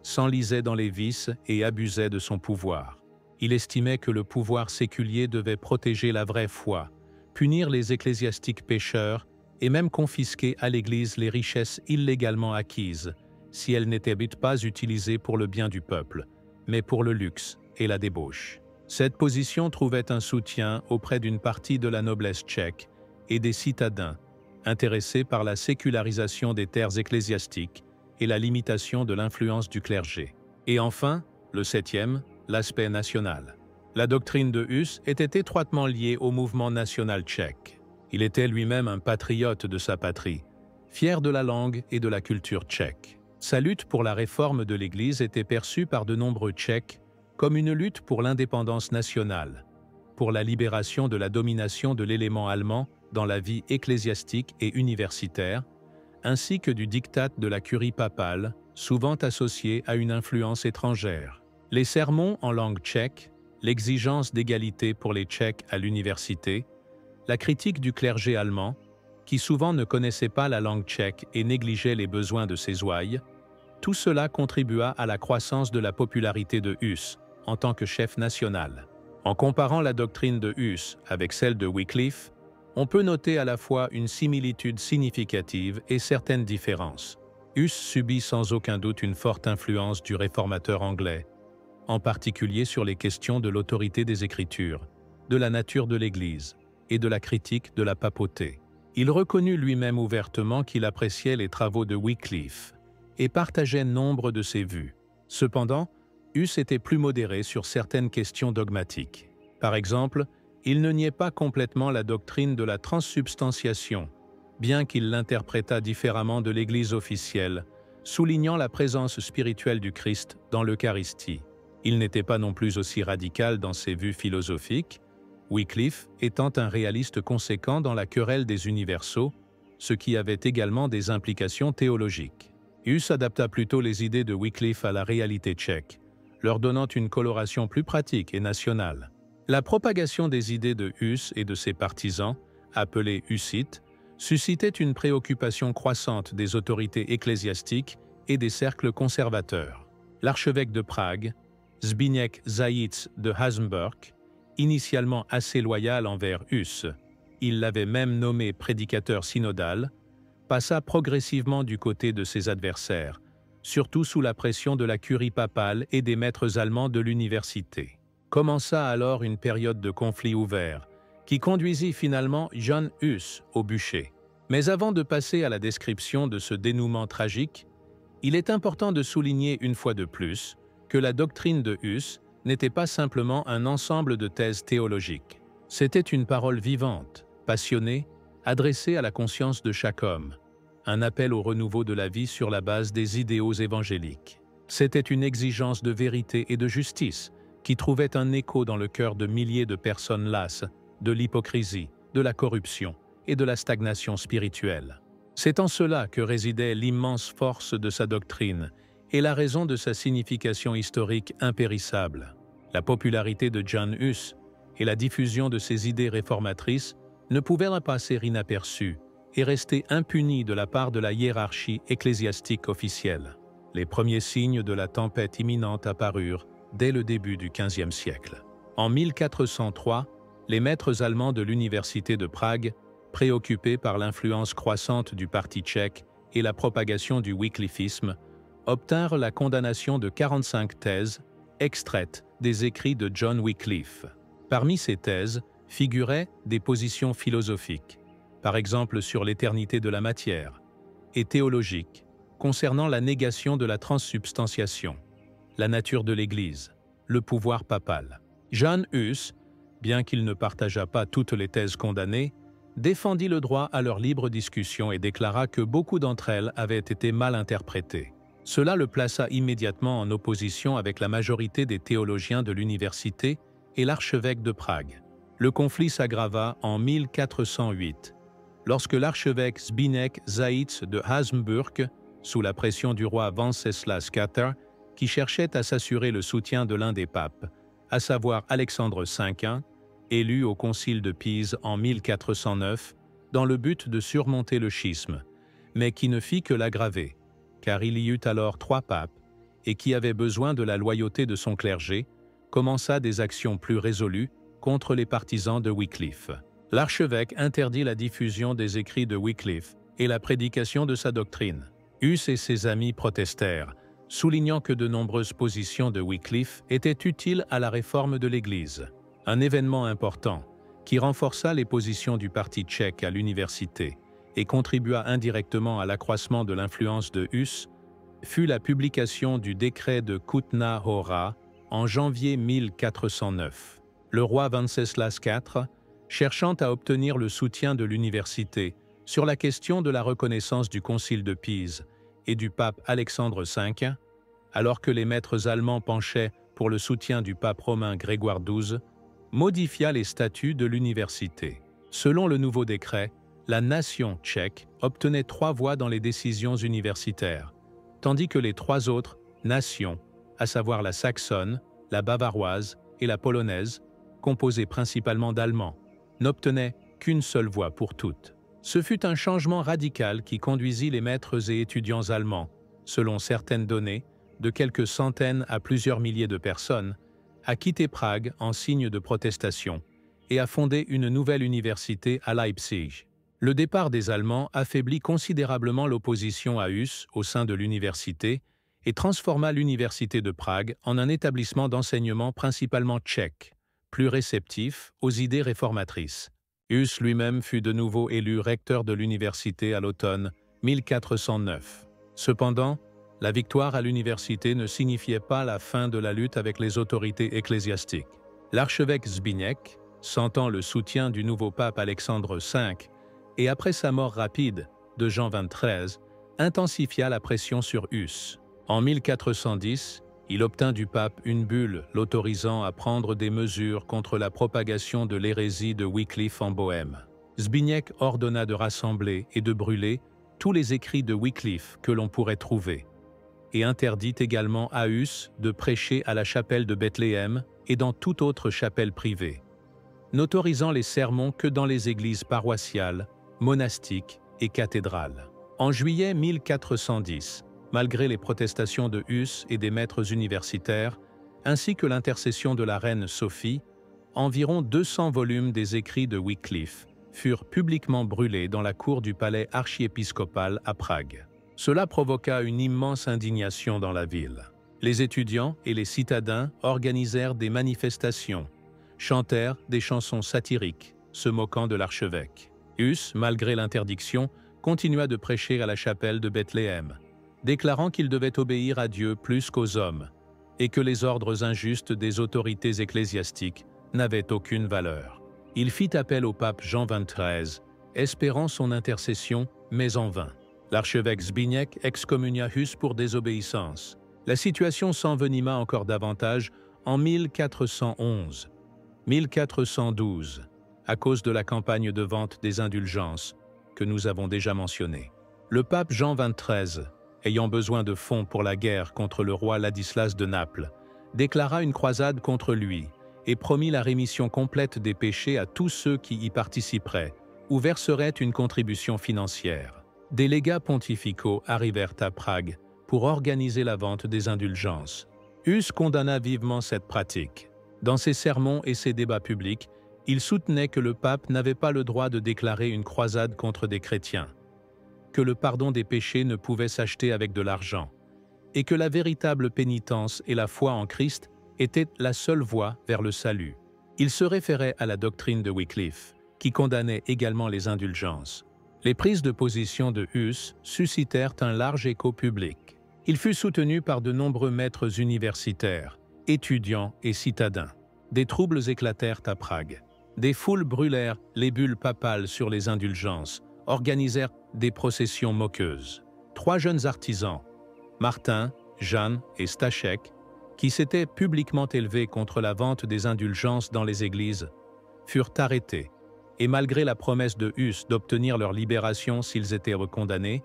s'enlisait dans les vices et abusait de son pouvoir. Il estimait que le pouvoir séculier devait protéger la vraie foi, punir les ecclésiastiques pécheurs et même confisquer à l'Église les richesses illégalement acquises, si elles n'étaient pas utilisées pour le bien du peuple, mais pour le luxe et la débauche. Cette position trouvait un soutien auprès d'une partie de la noblesse tchèque et des citadins, intéressés par la sécularisation des terres ecclésiastiques et la limitation de l'influence du clergé. Et enfin, le septième, l'aspect national. La doctrine de Hus était étroitement liée au mouvement national tchèque. Il était lui-même un patriote de sa patrie, fier de la langue et de la culture tchèque. Sa lutte pour la réforme de l'Église était perçue par de nombreux Tchèques comme une lutte pour l'indépendance nationale, pour la libération de la domination de l'élément allemand dans la vie ecclésiastique et universitaire, ainsi que du diktat de la curie papale, souvent associé à une influence étrangère. Les sermons en langue tchèque, l'exigence d'égalité pour les Tchèques à l'université, la critique du clergé allemand, qui souvent ne connaissait pas la langue tchèque et négligeait les besoins de ses ouailles, tout cela contribua à la croissance de la popularité de Hus en tant que chef national. En comparant la doctrine de Hus avec celle de Wycliffe, on peut noter à la fois une similitude significative et certaines différences. Hus subit sans aucun doute une forte influence du réformateur anglais, en particulier sur les questions de l'autorité des Écritures, de la nature de l'Église et de la critique de la papauté. Il reconnut lui-même ouvertement qu'il appréciait les travaux de Wycliffe et partageait nombre de ses vues. Cependant, Hus était plus modéré sur certaines questions dogmatiques. Par exemple, il ne niait pas complètement la doctrine de la transsubstantiation, bien qu'il l'interprétât différemment de l'Église officielle, soulignant la présence spirituelle du Christ dans l'Eucharistie. Il n'était pas non plus aussi radical dans ses vues philosophiques, Wycliffe étant un réaliste conséquent dans la querelle des universaux, ce qui avait également des implications théologiques. Hus adapta plutôt les idées de Wycliffe à la réalité tchèque, leur donnant une coloration plus pratique et nationale. La propagation des idées de Hus et de ses partisans, appelés hussites, suscitait une préoccupation croissante des autorités ecclésiastiques et des cercles conservateurs. L'archevêque de Prague, Zbigniew Zajíc de Habsburg, initialement assez loyal envers Hus, il l'avait même nommé prédicateur synodal, passa progressivement du côté de ses adversaires, surtout sous la pression de la curie papale et des maîtres allemands de l'université. Commença alors une période de conflit ouvert, qui conduisit finalement John Hus au bûcher. Mais avant de passer à la description de ce dénouement tragique, il est important de souligner une fois de plus que la doctrine de Hus n'était pas simplement un ensemble de thèses théologiques. C'était une parole vivante, passionnée, adressée à la conscience de chaque homme, un appel au renouveau de la vie sur la base des idéaux évangéliques. C'était une exigence de vérité et de justice qui trouvait un écho dans le cœur de milliers de personnes lasses de l'hypocrisie, de la corruption et de la stagnation spirituelle. C'est en cela que résidait l'immense force de sa doctrine et la raison de sa signification historique impérissable. La popularité de John Hus et la diffusion de ses idées réformatrices ne pouvaient pas passer inaperçues et rester impunies de la part de la hiérarchie ecclésiastique officielle. Les premiers signes de la tempête imminente apparurent dès le début du XVe siècle. En 1403, les maîtres allemands de l'université de Prague, préoccupés par l'influence croissante du parti tchèque et la propagation du wycliffisme, obtinrent la condamnation de 45 thèses extraites des écrits de John Wycliffe. Parmi ces thèses figuraient des positions philosophiques, par exemple sur l'éternité de la matière, et théologiques, concernant la négation de la transsubstantiation, la nature de l'Église, le pouvoir papal. John Hus, bien qu'il ne partageât pas toutes les thèses condamnées, défendit le droit à leur libre discussion et déclara que beaucoup d'entre elles avaient été mal interprétées. Cela le plaça immédiatement en opposition avec la majorité des théologiens de l'université et l'archevêque de Prague. Le conflit s'aggrava en 1408, lorsque l'archevêque Zbigniew Zajíc de Habsburg, sous la pression du roi Wenceslas IV, qui cherchait à s'assurer le soutien de l'un des papes, à savoir Alexandre V, élu au concile de Pise en 1409, dans le but de surmonter le schisme, mais qui ne fit que l'aggraver, car il y eut alors 3 papes, et qui avait besoin de la loyauté de son clergé, commença des actions plus résolues contre les partisans de Wycliffe. L'archevêque interdit la diffusion des écrits de Wycliffe et la prédication de sa doctrine. Hus et ses amis protestèrent, soulignant que de nombreuses positions de Wycliffe étaient utiles à la réforme de l'Église. Un événement important, qui renforça les positions du parti tchèque à l'université et contribua indirectement à l'accroissement de l'influence de Hus, fut la publication du décret de Kutná Hora en janvier 1409. Le roi Wenceslas IV, cherchant à obtenir le soutien de l'université sur la question de la reconnaissance du concile de Pise et du pape Alexandre V, alors que les maîtres allemands penchaient pour le soutien du pape romain Grégoire XII, modifia les statuts de l'université. Selon le nouveau décret, la nation tchèque obtenait 3 voix dans les décisions universitaires, tandis que les 3 autres nations, à savoir la saxonne, la bavaroise et la polonaise, composées principalement d'Allemands, n'obtenaient qu'une seule voix pour toutes. Ce fut un changement radical qui conduisit les maîtres et étudiants allemands, selon certaines données, de quelques centaines à plusieurs milliers de personnes, à quitter Prague en signe de protestation et à fonder une nouvelle université à Leipzig. Le départ des Allemands affaiblit considérablement l'opposition à Hus au sein de l'université et transforma l'université de Prague en un établissement d'enseignement principalement tchèque, plus réceptif aux idées réformatrices. Hus lui-même fut de nouveau élu recteur de l'université à l'automne 1409. Cependant, la victoire à l'université ne signifiait pas la fin de la lutte avec les autorités ecclésiastiques. L'archevêque Zbigniew, sentant le soutien du nouveau pape Alexandre V, et après sa mort rapide de Jean XXIII, intensifia la pression sur Hus. En 1410, il obtint du pape une bulle l'autorisant à prendre des mesures contre la propagation de l'hérésie de Wycliffe en Bohême. Zbigniew ordonna de rassembler et de brûler tous les écrits de Wycliffe que l'on pourrait trouver, et interdit également à Hus de prêcher à la chapelle de Bethléem et dans toute autre chapelle privée, n'autorisant les sermons que dans les églises paroissiales, monastiques et cathédrales. En juillet 1410, malgré les protestations de Hus et des maîtres universitaires, ainsi que l'intercession de la reine Sophie, environ 200 volumes des écrits de Wycliffe furent publiquement brûlés dans la cour du palais archiépiscopal à Prague. Cela provoqua une immense indignation dans la ville. Les étudiants et les citadins organisèrent des manifestations, chantèrent des chansons satiriques, se moquant de l'archevêque. Hus, malgré l'interdiction, continua de prêcher à la chapelle de Bethléem, déclarant qu'il devait obéir à Dieu plus qu'aux hommes, et que les ordres injustes des autorités ecclésiastiques n'avaient aucune valeur. Il fit appel au pape Jean XXIII, espérant son intercession, mais en vain. L'archevêque Zbigniew excommunia Hus pour désobéissance. La situation s'envenima encore davantage en 1411, 1412, à cause de la campagne de vente des indulgences que nous avons déjà mentionnée. Le pape Jean XXIII, ayant besoin de fonds pour la guerre contre le roi Ladislas de Naples, déclara une croisade contre lui et promit la rémission complète des péchés à tous ceux qui y participeraient ou verseraient une contribution financière. Des légats pontificaux arrivèrent à Prague pour organiser la vente des indulgences. Hus condamna vivement cette pratique. Dans ses sermons et ses débats publics, il soutenait que le pape n'avait pas le droit de déclarer une croisade contre des chrétiens, que le pardon des péchés ne pouvait s'acheter avec de l'argent, et que la véritable pénitence et la foi en Christ étaient la seule voie vers le salut. Il se référait à la doctrine de Wycliffe, qui condamnait également les indulgences. Les prises de position de Hus suscitèrent un large écho public. Il fut soutenu par de nombreux maîtres universitaires, étudiants et citadins. Des troubles éclatèrent à Prague. Des foules brûlèrent les bulles papales sur les indulgences, organisèrent des processions moqueuses. 3 jeunes artisans, Martin, Jeanne et Stachek, qui s'étaient publiquement élevés contre la vente des indulgences dans les églises, furent arrêtés, et malgré la promesse de Hus d'obtenir leur libération s'ils étaient recondamnés,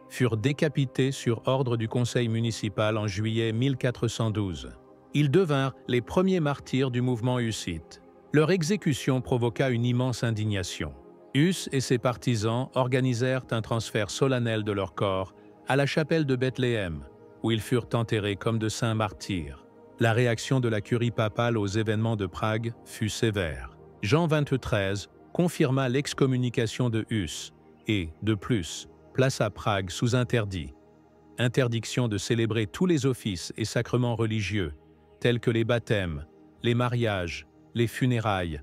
furent décapités sur ordre du conseil municipal en juillet 1412. Ils devinrent les premiers martyrs du mouvement hussite. Leur exécution provoqua une immense indignation. Hus et ses partisans organisèrent un transfert solennel de leurs corps à la chapelle de Bethléem, où ils furent enterrés comme de saints martyrs. La réaction de la curie papale aux événements de Prague fut sévère. Jean XXIII confirma l'excommunication de Hus et, de plus, plaça Prague sous interdit. Interdiction de célébrer tous les offices et sacrements religieux, tels que les baptêmes, les mariages, les funérailles,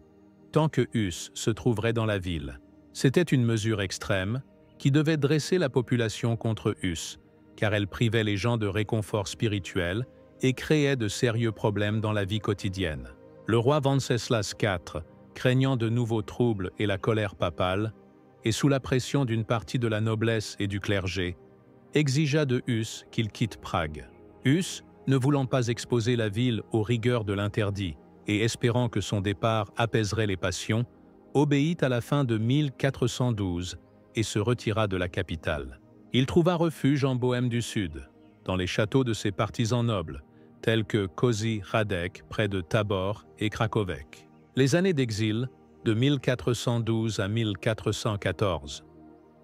tant que Hus se trouverait dans la ville. C'était une mesure extrême qui devait dresser la population contre Hus, car elle privait les gens de réconfort spirituel et créait de sérieux problèmes dans la vie quotidienne. Le roi Venceslas IV, craignant de nouveaux troubles et la colère papale, et sous la pression d'une partie de la noblesse et du clergé, exigea de Hus qu'il quitte Prague. Hus, ne voulant pas exposer la ville aux rigueurs de l'interdit et espérant que son départ apaiserait les passions, obéit à la fin de 1412 et se retira de la capitale. Il trouva refuge en Bohême du Sud, dans les châteaux de ses partisans nobles, tels que Kozy Radek près de Tabor et Krakowek. Les années d'exil, de 1412 à 1414,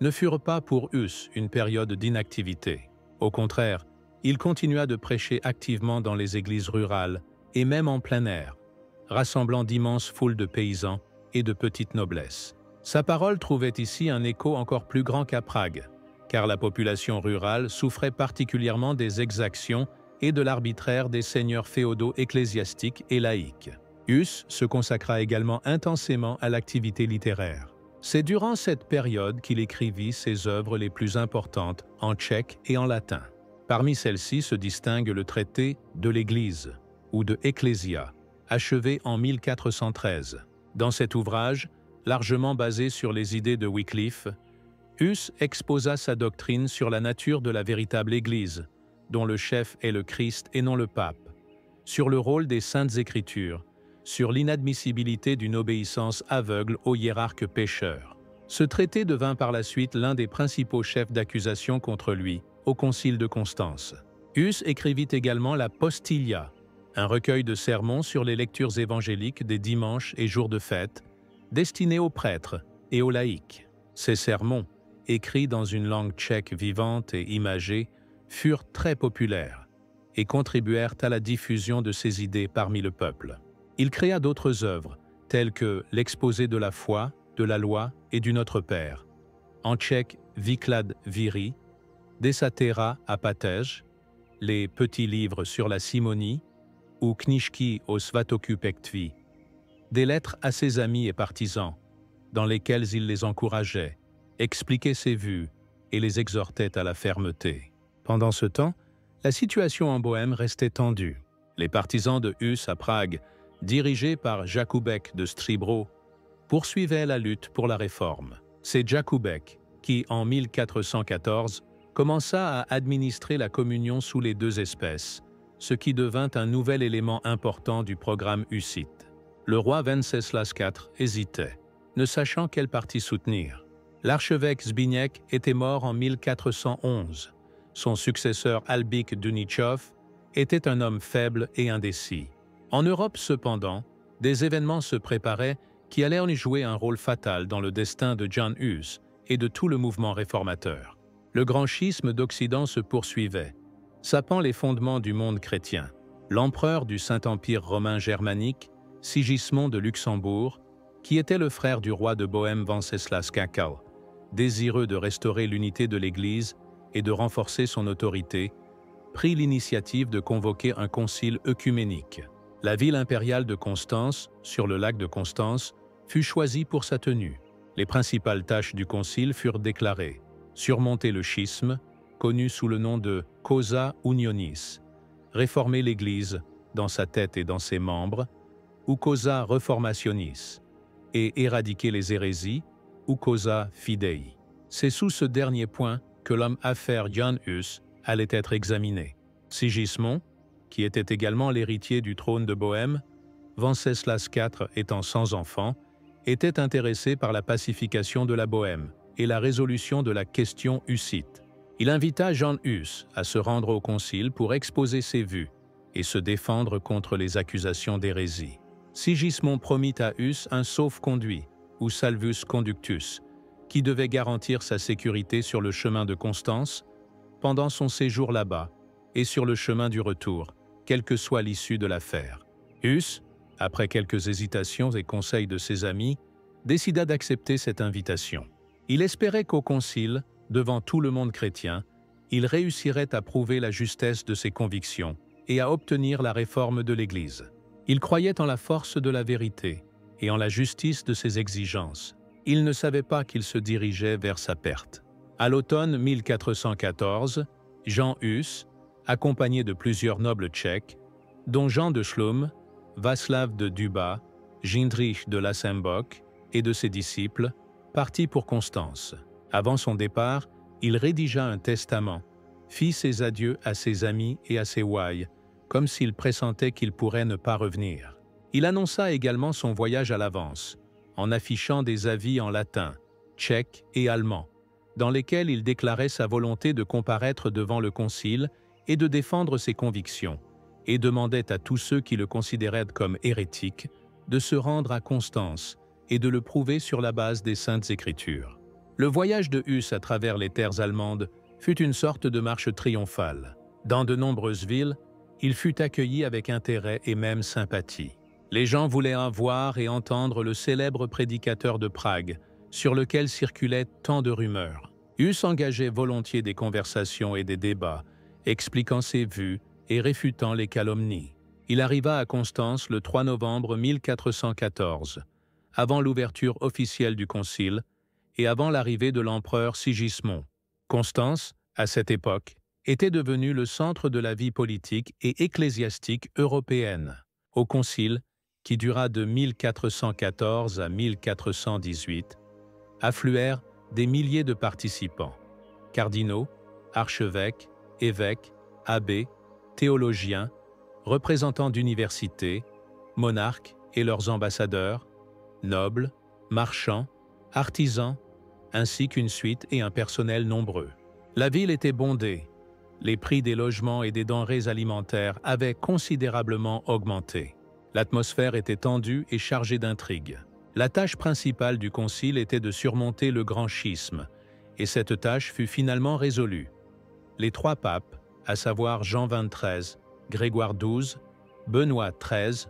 ne furent pas pour Hus une période d'inactivité. Au contraire, il continua de prêcher activement dans les églises rurales et même en plein air, rassemblant d'immenses foules de paysans et de petites noblesses. Sa parole trouvait ici un écho encore plus grand qu'à Prague, car la population rurale souffrait particulièrement des exactions et de l'arbitraire des seigneurs féodaux ecclésiastiques et laïcs. Hus se consacra également intensément à l'activité littéraire. C'est durant cette période qu'il écrivit ses œuvres les plus importantes en tchèque et en latin. Parmi celles-ci se distingue le traité de l'Église, ou de Ecclesia, achevé en 1413. Dans cet ouvrage, largement basé sur les idées de Wycliffe, Hus exposa sa doctrine sur la nature de la véritable Église, dont le chef est le Christ et non le pape, sur le rôle des Saintes Écritures, sur l'inadmissibilité d'une obéissance aveugle aux hiérarques pécheurs. Ce traité devint par la suite l'un des principaux chefs d'accusation contre lui, au Concile de Constance. Hus écrivit également la Postilia, un recueil de sermons sur les lectures évangéliques des dimanches et jours de fête, destiné aux prêtres et aux laïcs. Ces sermons, écrits dans une langue tchèque vivante et imagée, furent très populaires et contribuèrent à la diffusion de ses idées parmi le peuple. Il créa d'autres œuvres, telles que l'exposé de la foi, de la loi et du Notre Père, en tchèque Výklad víry, Desatera a Patéj, les petits livres sur la simonie, ou Knížky o svatokupectví, des lettres à ses amis et partisans, dans lesquelles il les encourageait, expliquait ses vues et les exhortait à la fermeté. Pendant ce temps, la situation en Bohême restait tendue. Les partisans de Hus à Prague, dirigés par Jakubek de Stříbro, poursuivaient la lutte pour la réforme. C'est Jakubek qui, en 1414, commença à administrer la communion sous les deux espèces, ce qui devint un nouvel élément important du programme hussite. Le roi Venceslas IV hésitait, ne sachant quel parti soutenir. L'archevêque Zbigniew était mort en 1411. Son successeur Albík Duničov était un homme faible et indécis. En Europe, cependant, des événements se préparaient qui allaient en jouer un rôle fatal dans le destin de Jan Hus et de tout le mouvement réformateur. Le grand schisme d'Occident se poursuivait, sapant les fondements du monde chrétien. L'empereur du Saint-Empire romain germanique, Sigismond de Luxembourg, qui était le frère du roi de Bohême Venceslas Kakal, désireux de restaurer l'unité de l'Église et de renforcer son autorité, prit l'initiative de convoquer un concile œcuménique. La ville impériale de Constance, sur le lac de Constance, fut choisie pour sa tenue. Les principales tâches du concile furent déclarées: surmonter le schisme, connu sous le nom de Causa Unionis, réformer l'Église dans sa tête et dans ses membres, ou Causa Reformationis, et éradiquer les hérésies, ou Causa Fidei. C'est sous ce dernier point que l'homme affaire Jan Hus allait être examiné. Sigismond, qui était également l'héritier du trône de Bohême, Venceslas IV étant sans enfant, était intéressé par la pacification de la Bohême et la résolution de la question hussite. Il invita Jan Hus à se rendre au concile pour exposer ses vues et se défendre contre les accusations d'hérésie. Sigismond promit à Hus un sauf-conduit, ou salvus conductus, qui devait garantir sa sécurité sur le chemin de Constance, pendant son séjour là-bas, et sur le chemin du retour, quelle que soit l'issue de l'affaire. Hus, après quelques hésitations et conseils de ses amis, décida d'accepter cette invitation. Il espérait qu'au concile, devant tout le monde chrétien, il réussirait à prouver la justesse de ses convictions et à obtenir la réforme de l'Église. Il croyait en la force de la vérité et en la justice de ses exigences. Il ne savait pas qu'il se dirigeait vers sa perte. À l'automne 1414, Jan Hus, accompagné de plusieurs nobles tchèques, dont Jean de Chlum, Václav de Duba, Jindřich de Lassembock et de ses disciples, partit pour Constance. Avant son départ, il rédigea un testament, fit ses adieux à ses amis et à ses ouailles, comme s'il pressentait qu'il pourrait ne pas revenir. Il annonça également son voyage à l'avance, en affichant des avis en latin, tchèque et allemand, dans lesquels il déclarait sa volonté de comparaître devant le concile et de défendre ses convictions, et demandait à tous ceux qui le considéraient comme hérétique de se rendre à Constance et de le prouver sur la base des Saintes Écritures. Le voyage de Huss à travers les terres allemandes fut une sorte de marche triomphale. Dans de nombreuses villes, il fut accueilli avec intérêt et même sympathie. Les gens voulaient voir et entendre le célèbre prédicateur de Prague, sur lequel circulaient tant de rumeurs. Huss engageait volontiers des conversations et des débats, expliquant ses vues et réfutant les calomnies. Il arriva à Constance le 3 novembre 1414, avant l'ouverture officielle du concile et avant l'arrivée de l'empereur Sigismond. Constance, à cette époque, était devenue le centre de la vie politique et ecclésiastique européenne. Au concile, qui dura de 1414 à 1418, affluèrent des milliers de participants, cardinaux, archevêques, évêques, abbés, théologiens, représentants d'universités, monarques et leurs ambassadeurs, nobles, marchands, artisans, ainsi qu'une suite et un personnel nombreux. La ville était bondée. Les prix des logements et des denrées alimentaires avaient considérablement augmenté. L'atmosphère était tendue et chargée d'intrigues. La tâche principale du concile était de surmonter le grand schisme, et cette tâche fut finalement résolue. Les trois papes, à savoir Jean XXIII, Grégoire XII, Benoît XIII,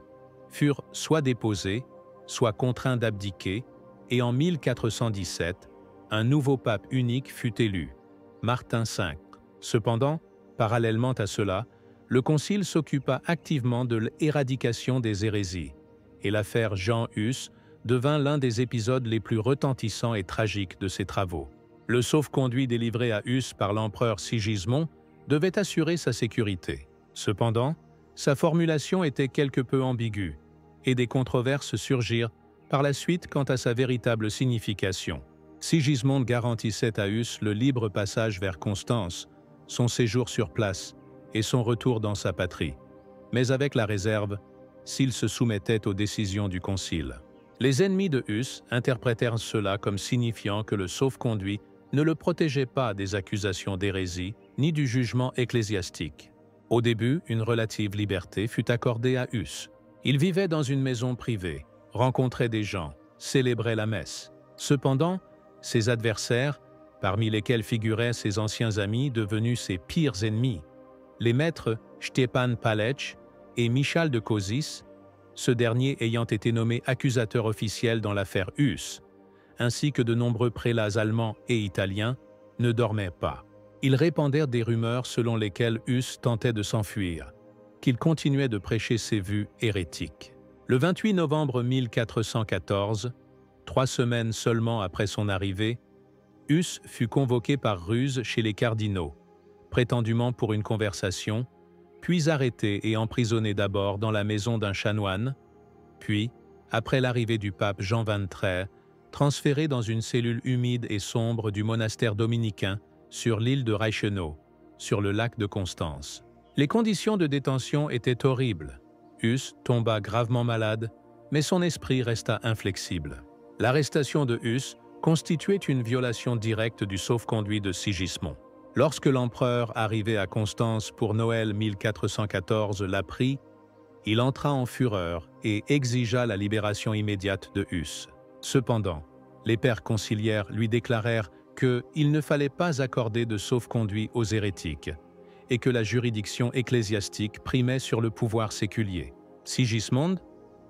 furent soit déposés, soit contraints d'abdiquer, et en 1417, un nouveau pape unique fut élu, Martin V. Cependant, parallèlement à cela, le concile s'occupa activement de l'éradication des hérésies, et l'affaire Jean Hus devint l'un des épisodes les plus retentissants et tragiques de ses travaux. Le sauf-conduit délivré à Hus par l'empereur Sigismond devait assurer sa sécurité. Cependant, sa formulation était quelque peu ambiguë, et des controverses surgirent par la suite quant à sa véritable signification. Sigismond garantissait à Hus le libre passage vers Constance, son séjour sur place et son retour dans sa patrie, mais avec la réserve s'il se soumettait aux décisions du concile. Les ennemis de Hus interprétèrent cela comme signifiant que le sauf-conduit ne le protégeait pas des accusations d'hérésie ni du jugement ecclésiastique. Au début, une relative liberté fut accordée à Hus. Il vivait dans une maison privée, rencontrait des gens, célébrait la messe. Cependant, ses adversaires, parmi lesquels figuraient ses anciens amis devenus ses pires ennemis, les maîtres Stepan Palech et Michal de Košice, ce dernier ayant été nommé accusateur officiel dans l'affaire Hus, ainsi que de nombreux prélats allemands et italiens, ne dormaient pas. Ils répandirent des rumeurs selon lesquelles Hus tentait de s'enfuir, qu'il continuait de prêcher ses vues hérétiques. Le 28 novembre 1414, 3 semaines seulement après son arrivée, Hus fut convoqué par ruse chez les cardinaux, prétendument pour une conversation, puis arrêté et emprisonné d'abord dans la maison d'un chanoine, puis, après l'arrivée du pape Jean XXIII, transféré dans une cellule humide et sombre du monastère dominicain sur l'île de Reichenau, sur le lac de Constance. Les conditions de détention étaient horribles. Hus tomba gravement malade, mais son esprit resta inflexible. L'arrestation de Hus constituait une violation directe du sauf-conduit de Sigismond. Lorsque l'empereur, arrivé à Constance pour Noël 1414, l'apprit, il entra en fureur et exigea la libération immédiate de Hus. Cependant, les pères conciliaires lui déclarèrent qu'il ne fallait pas accorder de sauf-conduit aux hérétiques et que la juridiction ecclésiastique primait sur le pouvoir séculier. Sigismond,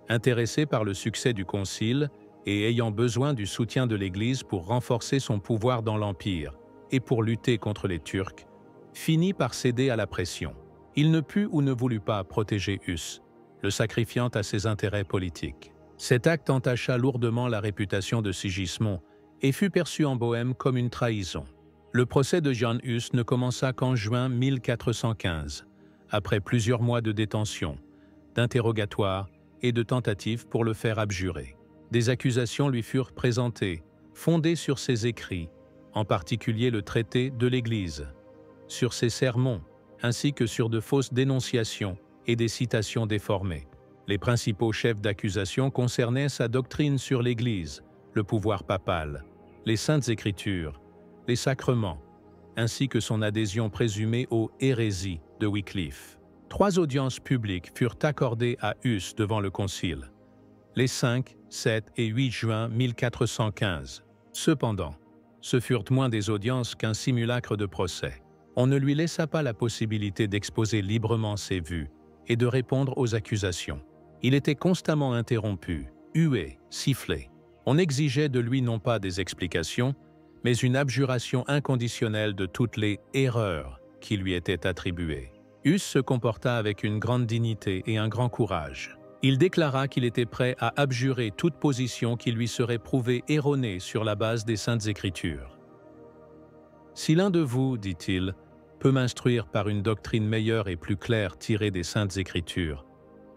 intéressé par le succès du concile et ayant besoin du soutien de l'Église pour renforcer son pouvoir dans l'Empire et pour lutter contre les Turcs, finit par céder à la pression. Il ne put ou ne voulut pas protéger Hus, le sacrifiant à ses intérêts politiques. Cet acte entacha lourdement la réputation de Sigismond et fut perçu en Bohême comme une trahison. Le procès de Jan Hus ne commença qu'en juin 1415, après plusieurs mois de détention, d'interrogatoires et de tentatives pour le faire abjurer. Des accusations lui furent présentées, fondées sur ses écrits, en particulier le traité de l'Église, sur ses sermons, ainsi que sur de fausses dénonciations et des citations déformées. Les principaux chefs d'accusation concernaient sa doctrine sur l'Église, le pouvoir papal, les Saintes Écritures, les sacrements, ainsi que son adhésion présumée aux hérésies de Wycliffe. 3 audiences publiques furent accordées à Huss devant le concile, les 5, 7 et 8 juin 1415. Cependant, ce furent moins des audiences qu'un simulacre de procès. On ne lui laissa pas la possibilité d'exposer librement ses vues et de répondre aux accusations. Il était constamment interrompu, hué, sifflé. On exigeait de lui non pas des explications, mais une abjuration inconditionnelle de toutes les erreurs qui lui étaient attribuées. Huss se comporta avec une grande dignité et un grand courage. Il déclara qu'il était prêt à abjurer toute position qui lui serait prouvée erronée sur la base des Saintes Écritures. « Si l'un de vous, dit-il, peut m'instruire par une doctrine meilleure et plus claire tirée des Saintes Écritures,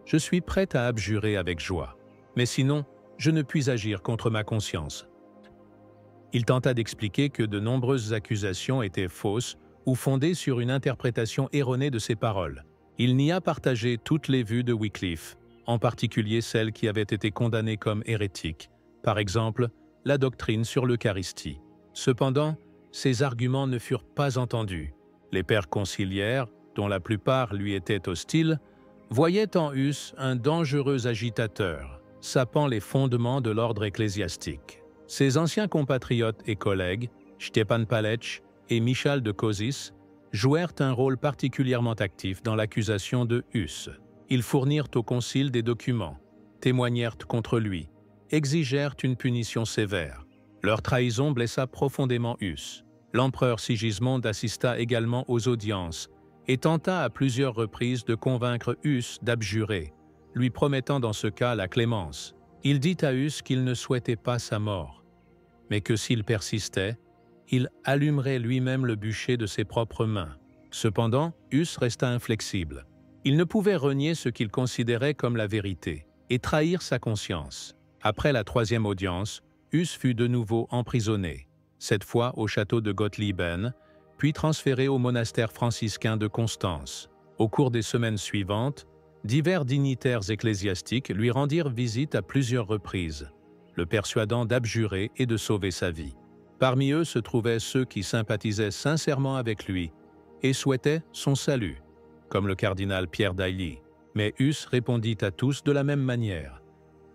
je suis prêt à abjurer avec joie. Mais sinon, je ne puis agir contre ma conscience. » Il tenta d'expliquer que de nombreuses accusations étaient fausses ou fondées sur une interprétation erronée de ses paroles. Il nia partager toutes les vues de Wycliffe, en particulier celles qui avaient été condamnées comme hérétiques, par exemple la doctrine sur l'Eucharistie. Cependant, ces arguments ne furent pas entendus. Les pères conciliaires, dont la plupart lui étaient hostiles, voyaient en Huss un dangereux agitateur, sapant les fondements de l'ordre ecclésiastique. Ses anciens compatriotes et collègues, Szczepan Palecz et Michal de Kozis, jouèrent un rôle particulièrement actif dans l'accusation de Huss. Ils fournirent au concile des documents, témoignèrent contre lui, exigèrent une punition sévère. Leur trahison blessa profondément Huss. L'empereur Sigismond assista également aux audiences et tenta à plusieurs reprises de convaincre Huss d'abjurer, lui promettant dans ce cas la clémence. Il dit à Huss qu'il ne souhaitait pas sa mort, mais que s'il persistait, il allumerait lui-même le bûcher de ses propres mains. Cependant, Huss resta inflexible. Il ne pouvait renier ce qu'il considérait comme la vérité et trahir sa conscience. Après la 3e audience, Huss fut de nouveau emprisonné, cette fois au château de Gottlieben, puis transféré au monastère franciscain de Constance. Au cours des semaines suivantes, divers dignitaires ecclésiastiques lui rendirent visite à plusieurs reprises, le persuadant d'abjurer et de sauver sa vie. Parmi eux se trouvaient ceux qui sympathisaient sincèrement avec lui et souhaitaient son salut, comme le cardinal Pierre d'Ailly. Mais Huss répondit à tous de la même manière.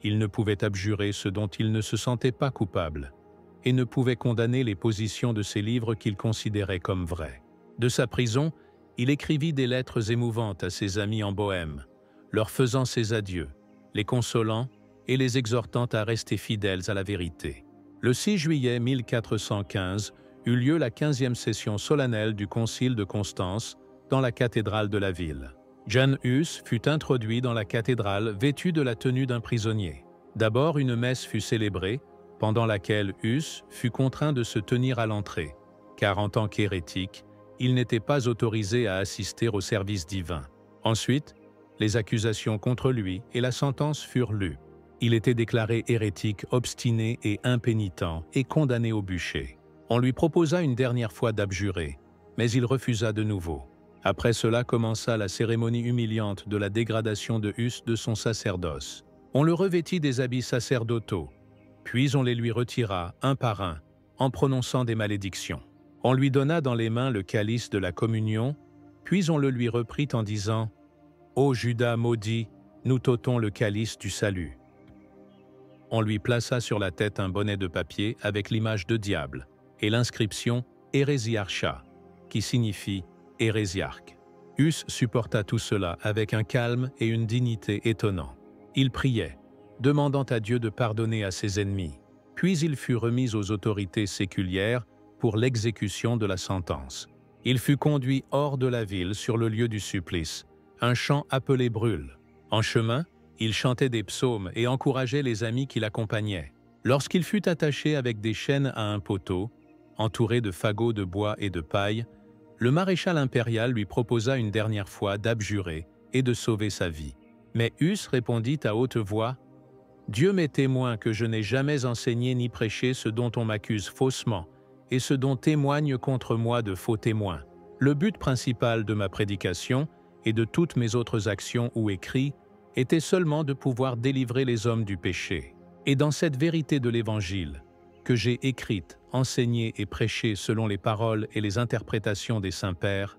Il ne pouvait abjurer ce dont il ne se sentait pas coupable et ne pouvait condamner les positions de ses livres qu'il considérait comme vraies. De sa prison, il écrivit des lettres émouvantes à ses amis en Bohême, leur faisant ses adieux, les consolant et les exhortant à rester fidèles à la vérité. Le 6 juillet 1415 eut lieu la 15e session solennelle du Concile de Constance dans la cathédrale de la ville. Jan Hus fut introduit dans la cathédrale vêtu de la tenue d'un prisonnier. D'abord, une messe fut célébrée, pendant laquelle Hus fut contraint de se tenir à l'entrée, car en tant qu'hérétique, il n'était pas autorisé à assister au service divin. Ensuite, les accusations contre lui et la sentence furent lues. Il était déclaré hérétique, obstiné et impénitent et condamné au bûcher. On lui proposa une dernière fois d'abjurer, mais il refusa de nouveau. Après cela commença la cérémonie humiliante de la dégradation de Hus de son sacerdoce. On le revêtit des habits sacerdotaux, puis on les lui retira un par un, en prononçant des malédictions. On lui donna dans les mains le calice de la communion, puis on le lui reprit en disant « Ô Judas maudit, nous t'ôtons le calice du salut ». On lui plaça sur la tête un bonnet de papier avec l'image de diable et l'inscription « Hérésiarcha » qui signifie « hérésiarque ». Hus supporta tout cela avec un calme et une dignité étonnants. Il priait, demandant à Dieu de pardonner à ses ennemis. Puis il fut remis aux autorités séculières pour l'exécution de la sentence. Il fut conduit hors de la ville sur le lieu du supplice, un champ appelé Brûle. En chemin, il chantait des psaumes et encourageait les amis qui l'accompagnaient. Lorsqu'il fut attaché avec des chaînes à un poteau, entouré de fagots de bois et de paille, le maréchal impérial lui proposa une dernière fois d'abjurer et de sauver sa vie. Mais Hus répondit à haute voix « Dieu m'est témoin que je n'ai jamais enseigné ni prêché ce dont on m'accuse faussement et ce dont témoignent contre moi de faux témoins. Le but principal de ma prédication et de toutes mes autres actions ou écrits était seulement de pouvoir délivrer les hommes du péché. Et dans cette vérité de l'Évangile, que j'ai écrite, enseignée et prêchée selon les paroles et les interprétations des saints-pères,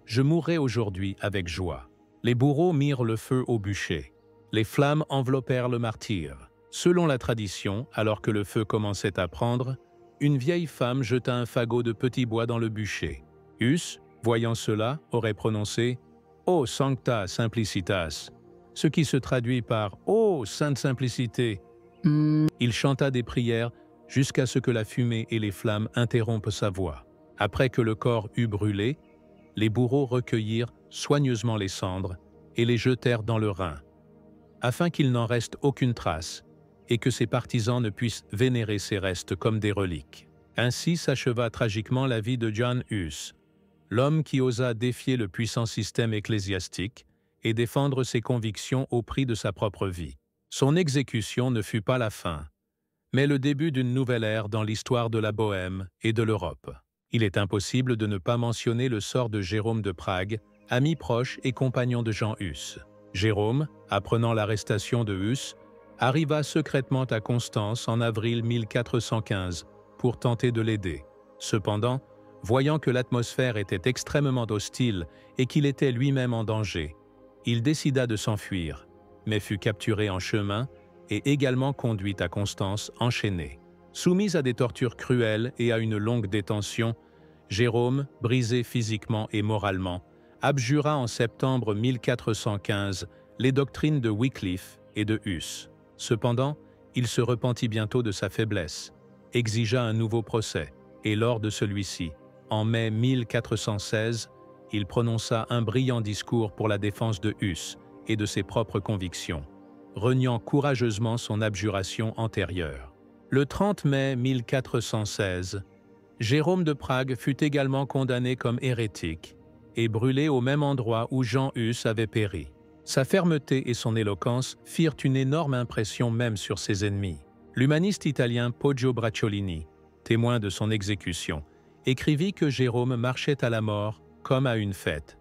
je mourrai aujourd'hui avec joie. Les bourreaux mirent le feu au bûcher. Les flammes enveloppèrent le martyr. Selon la tradition, alors que le feu commençait à prendre, une vieille femme jeta un fagot de petit bois dans le bûcher. Huss, voyant cela, aurait prononcé « O sancta simplicitas », ce qui se traduit par « Ô sainte simplicité ». Il chanta des prières jusqu'à ce que la fumée et les flammes interrompent sa voix. Après que le corps eut brûlé, les bourreaux recueillirent soigneusement les cendres et les jetèrent dans le Rhin, afin qu'il n'en reste aucune trace et que ses partisans ne puissent vénérer ses restes comme des reliques. Ainsi s'acheva tragiquement la vie de John Huss, l'homme qui osa défier le puissant système ecclésiastique et défendre ses convictions au prix de sa propre vie. Son exécution ne fut pas la fin, mais le début d'une nouvelle ère dans l'histoire de la Bohême et de l'Europe. Il est impossible de ne pas mentionner le sort de Jérôme de Prague, ami proche et compagnon de Jean Hus. Jérôme, apprenant l'arrestation de Hus, arriva secrètement à Constance en avril 1415 pour tenter de l'aider. Cependant, voyant que l'atmosphère était extrêmement hostile et qu'il était lui-même en danger, il décida de s'enfuir, mais fut capturé en chemin et également conduit à Constance enchaîné. Soumis à des tortures cruelles et à une longue détention, Jérôme, brisé physiquement et moralement, abjura en septembre 1415 les doctrines de Wycliffe et de Huss. Cependant, il se repentit bientôt de sa faiblesse, exigea un nouveau procès, et lors de celui-ci, en mai 1416, il prononça un brillant discours pour la défense de Huss et de ses propres convictions, reniant courageusement son abjuration antérieure. Le 30 mai 1416, Jérôme de Prague fut également condamné comme hérétique et brûlé au même endroit où Jean Hus avait péri. Sa fermeté et son éloquence firent une énorme impression même sur ses ennemis. L'humaniste italien Poggio Bracciolini, témoin de son exécution, écrivit que Jérôme marchait à la mort comme à une fête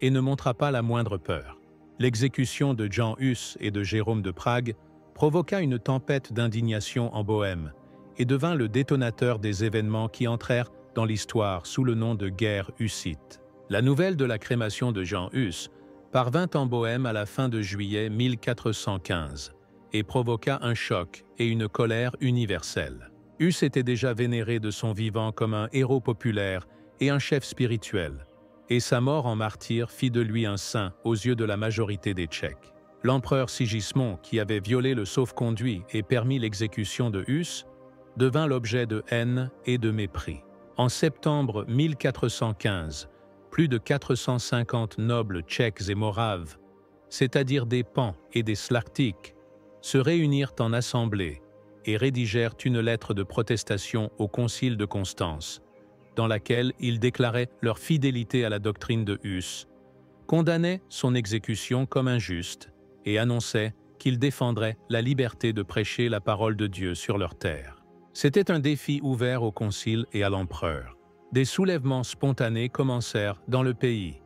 et ne montra pas la moindre peur. L'exécution de Jean Hus et de Jérôme de Prague provoqua une tempête d'indignation en Bohême et devint le détonateur des événements qui entrèrent dans l'histoire sous le nom de guerre hussite. La nouvelle de la crémation de Jean Hus parvint en Bohême à la fin de juillet 1415 et provoqua un choc et une colère universelle. Hus était déjà vénéré de son vivant comme un héros populaire et un chef spirituel, et sa mort en martyr fit de lui un saint aux yeux de la majorité des Tchèques. L'empereur Sigismond, qui avait violé le sauf-conduit et permis l'exécution de Hus, devint l'objet de haine et de mépris. En septembre 1415, plus de 450 nobles tchèques et moraves, c'est-à-dire des pans et des slaktiques, se réunirent en assemblée et rédigèrent une lettre de protestation au concile de Constance, dans laquelle ils déclaraient leur fidélité à la doctrine de Hus, condamnaient son exécution comme injuste et annonçaient qu'ils défendraient la liberté de prêcher la parole de Dieu sur leur terre. C'était un défi ouvert au concile et à l'empereur. Des soulèvements spontanés commencèrent dans le pays.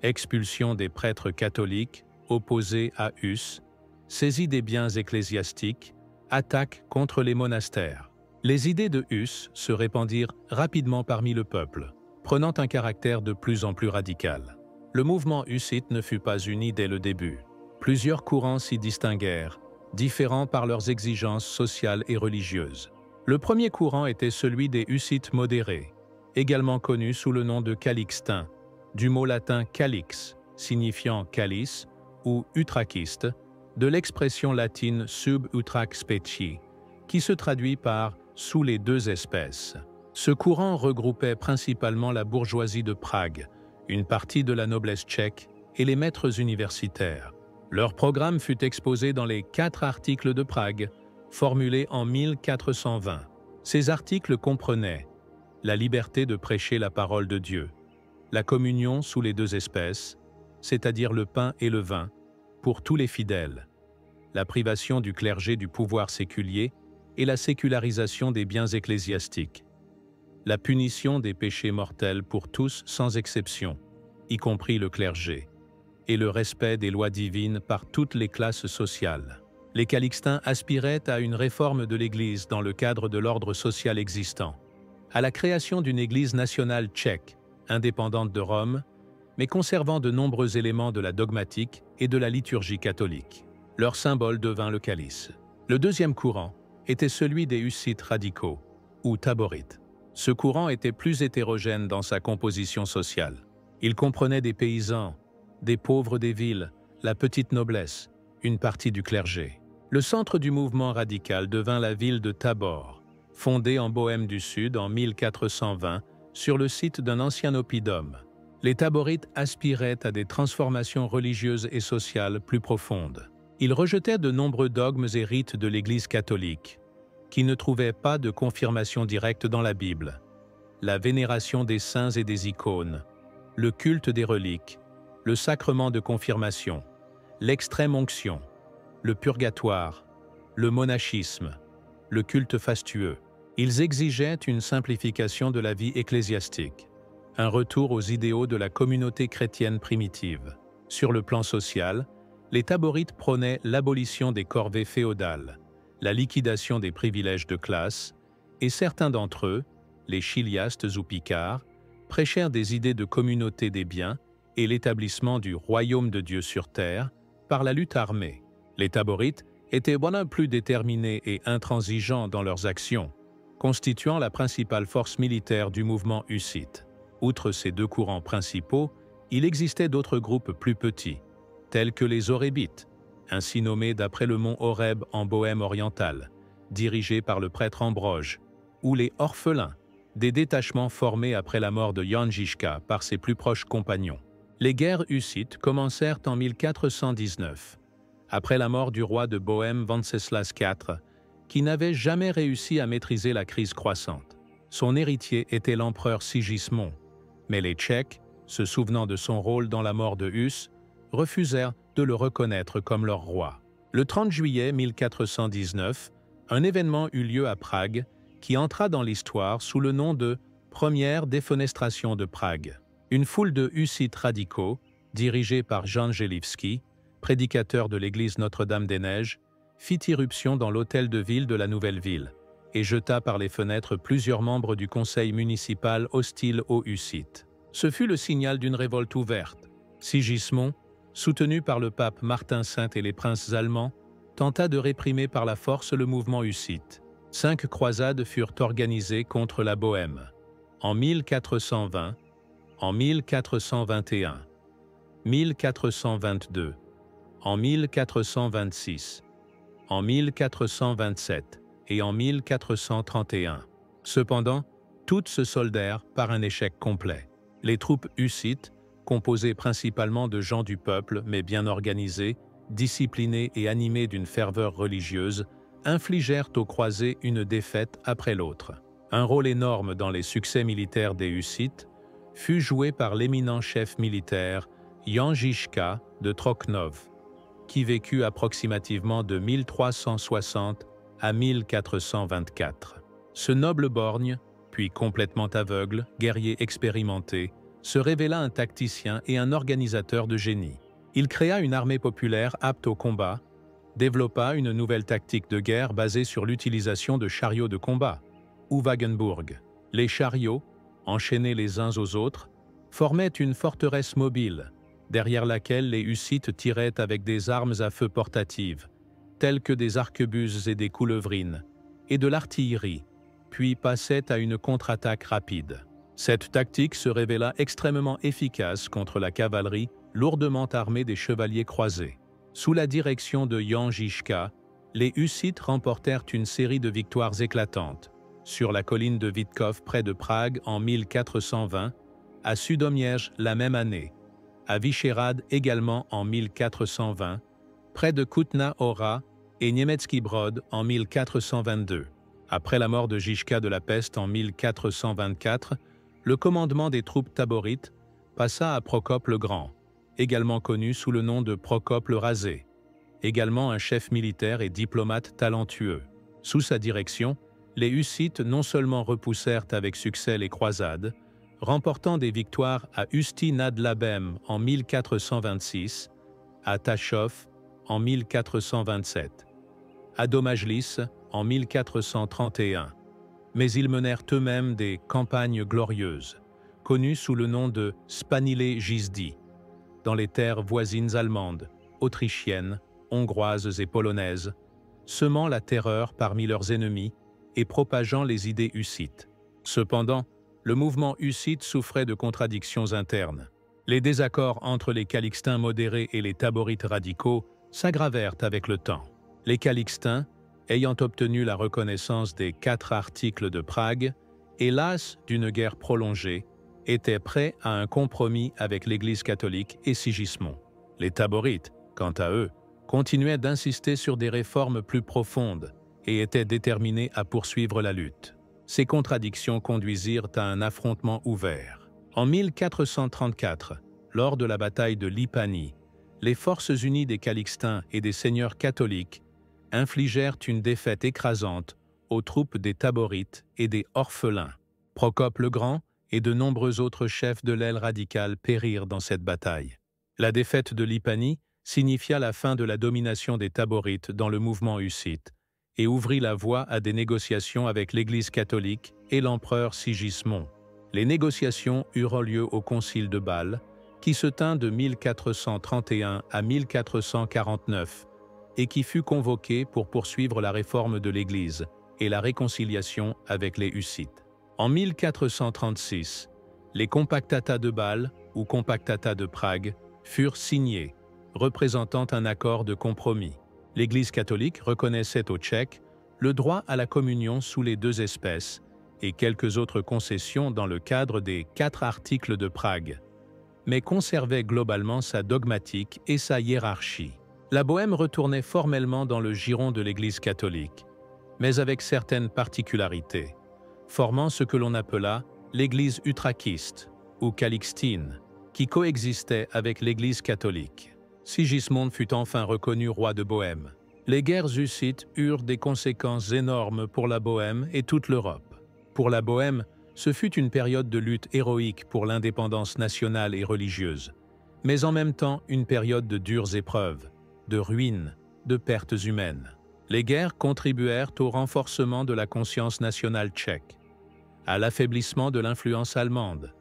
Expulsion des prêtres catholiques opposés à Hus, saisie des biens ecclésiastiques, attaques contre les monastères. Les idées de Hus se répandirent rapidement parmi le peuple, prenant un caractère de plus en plus radical. Le mouvement hussite ne fut pas uni dès le début. Plusieurs courants s'y distinguèrent, différents par leurs exigences sociales et religieuses. Le premier courant était celui des hussites modérés, également connus sous le nom de calixtins, du mot latin calix, signifiant calice, ou utraquiste, de l'expression latine sub utrac specie, qui se traduit par « sous les deux espèces ». Ce courant regroupait principalement la bourgeoisie de Prague, une partie de la noblesse tchèque et les maîtres universitaires. Leur programme fut exposé dans les 4 articles de Prague, formulés en 1420. Ces articles comprenaient la liberté de prêcher la parole de Dieu, la communion sous les deux espèces, c'est-à-dire le pain et le vin, pour tous les fidèles, la privation du clergé du pouvoir séculier et la sécularisation des biens ecclésiastiques, la punition des péchés mortels pour tous sans exception, y compris le clergé, et le respect des lois divines par toutes les classes sociales. Les Calixtins aspiraient à une réforme de l'Église dans le cadre de l'ordre social existant, à la création d'une Église nationale tchèque, indépendante de Rome, mais conservant de nombreux éléments de la dogmatique et de la liturgie catholique. Leur symbole devint le calice. Le deuxième courant était celui des hussites radicaux, ou taborites. Ce courant était plus hétérogène dans sa composition sociale. Il comprenait des paysans, des pauvres des villes, la petite noblesse, une partie du clergé. Le centre du mouvement radical devint la ville de Tabor, fondée en Bohême du Sud en 1420 sur le site d'un ancien oppidum. Les taborites aspiraient à des transformations religieuses et sociales plus profondes. Ils rejetaient de nombreux dogmes et rites de l'Église catholique, qui ne trouvaient pas de confirmation directe dans la Bible. La vénération des saints et des icônes, le culte des reliques, le sacrement de confirmation, l'extrême onction, le purgatoire, le monachisme, le culte fastueux. Ils exigeaient une simplification de la vie ecclésiastique, un retour aux idéaux de la communauté chrétienne primitive. Sur le plan social, les taborites prônaient l'abolition des corvées féodales, la liquidation des privilèges de classe, et certains d'entre eux, les chiliastes ou picards, prêchèrent des idées de communauté des biens et l'établissement du royaume de Dieu sur terre par la lutte armée. Les taborites étaient bien plus déterminés et intransigeants dans leurs actions, constituant la principale force militaire du mouvement hussite. Outre ces deux courants principaux, il existait d'autres groupes plus petits, tels que les Horébites, ainsi nommés d'après le mont Horeb en Bohême orientale, dirigés par le prêtre Ambroge, ou les orphelins, des détachements formés après la mort de Jan Žižka par ses plus proches compagnons. Les guerres hussites commencèrent en 1419, après la mort du roi de Bohême Venceslas IV, qui n'avait jamais réussi à maîtriser la crise croissante. Son héritier était l'empereur Sigismond, mais les Tchèques, se souvenant de son rôle dans la mort de Huss, refusèrent de le reconnaître comme leur roi. Le 30 juillet 1419, un événement eut lieu à Prague qui entra dans l'histoire sous le nom de Première défenestration de Prague. Une foule de hussites radicaux, dirigés par Jan Želivský, prédicateur de l'église Notre-Dame-des-Neiges, fit irruption dans l'hôtel de ville de la nouvelle ville et jeta par les fenêtres plusieurs membres du conseil municipal hostiles aux hussites. Ce fut le signal d'une révolte ouverte. Sigismond, soutenu par le pape Martin V et les princes allemands, tenta de réprimer par la force le mouvement hussite. 5 croisades furent organisées contre la Bohême, en 1420, en 1421, 1422, en 1426, en 1427 et en 1431. Cependant, toutes se soldèrent par un échec complet. Les troupes hussites, composées principalement de gens du peuple mais bien organisées, disciplinés et animés d'une ferveur religieuse, infligèrent aux croisés une défaite après l'autre. Un rôle énorme dans les succès militaires des hussites fut joué par l'éminent chef militaire Jan Žižka de Troknov, qui vécut approximativement de 1360 à 1424. Ce noble borgne, puis complètement aveugle, guerrier expérimenté, se révéla un tacticien et un organisateur de génie. Il créa une armée populaire apte au combat, développa une nouvelle tactique de guerre basée sur l'utilisation de chariots de combat, ou Wagenburg. Les chariots, enchaînés les uns aux autres, formaient une forteresse mobile, derrière laquelle les hussites tiraient avec des armes à feu portatives, telles que des arquebuses et des coulevrines, et de l'artillerie, puis passaient à une contre-attaque rapide. Cette tactique se révéla extrêmement efficace contre la cavalerie lourdement armée des chevaliers croisés. Sous la direction de Jan Žižka, les hussites remportèrent une série de victoires éclatantes, sur la colline de Vítkov près de Prague en 1420, à Sudomierge la même année, à Vyšehrad également en 1420, près de Kutna Hora et Německý Brod en 1422. Après la mort de Žižka de la peste en 1424, le commandement des troupes taborites passa à Procope le Grand, également connu sous le nom de Procope le Rasé, également un chef militaire et diplomate talentueux. Sous sa direction, les hussites non seulement repoussèrent avec succès les croisades, remportant des victoires à Usti nad Labem en 1426, à Tachov en 1427, à Domajlis en 1431. Mais ils menèrent eux-mêmes des campagnes glorieuses, connues sous le nom de Spanilé-Gisdi, dans les terres voisines allemandes, autrichiennes, hongroises et polonaises, semant la terreur parmi leurs ennemis et propageant les idées hussites. Cependant, le mouvement hussite souffrait de contradictions internes. Les désaccords entre les calixtins modérés et les taborites radicaux s'aggravèrent avec le temps. Les calixtins, ayant obtenu la reconnaissance des 4 articles de Prague, et las d'une guerre prolongée, étaient prêts à un compromis avec l'Église catholique et Sigismond. Les taborites, quant à eux, continuaient d'insister sur des réformes plus profondes et étaient déterminés à poursuivre la lutte. Ces contradictions conduisirent à un affrontement ouvert. En 1434, lors de la bataille de Lipani, les forces unies des calixtins et des seigneurs catholiques infligèrent une défaite écrasante aux troupes des taborites et des orphelins. Procope le Grand et de nombreux autres chefs de l'aile radicale périrent dans cette bataille. La défaite de Lipani signifia la fin de la domination des taborites dans le mouvement hussite et ouvrit la voie à des négociations avec l'Église catholique et l'empereur Sigismond. Les négociations eurent lieu au concile de Bâle, qui se tint de 1431 à 1449 et qui fut convoqué pour poursuivre la réforme de l'Église et la réconciliation avec les hussites. En 1436, les Compactata de Bâle ou Compactata de Prague furent signés, représentant un accord de compromis. L'Église catholique reconnaissait aux Tchèques le droit à la communion sous les 2 espèces et quelques autres concessions dans le cadre des 4 articles de Prague, mais conservait globalement sa dogmatique et sa hiérarchie. La Bohême retournait formellement dans le giron de l'Église catholique, mais avec certaines particularités, formant ce que l'on appela l'Église utraquiste ou calixtine, qui coexistait avec l'Église catholique. Sigismond fut enfin reconnu roi de Bohême. Les guerres hussites eurent des conséquences énormes pour la Bohême et toute l'Europe. Pour la Bohême, ce fut une période de lutte héroïque pour l'indépendance nationale et religieuse, mais en même temps une période de dures épreuves, de ruines, de pertes humaines. Les guerres contribuèrent au renforcement de la conscience nationale tchèque, à l'affaiblissement de l'influence allemande,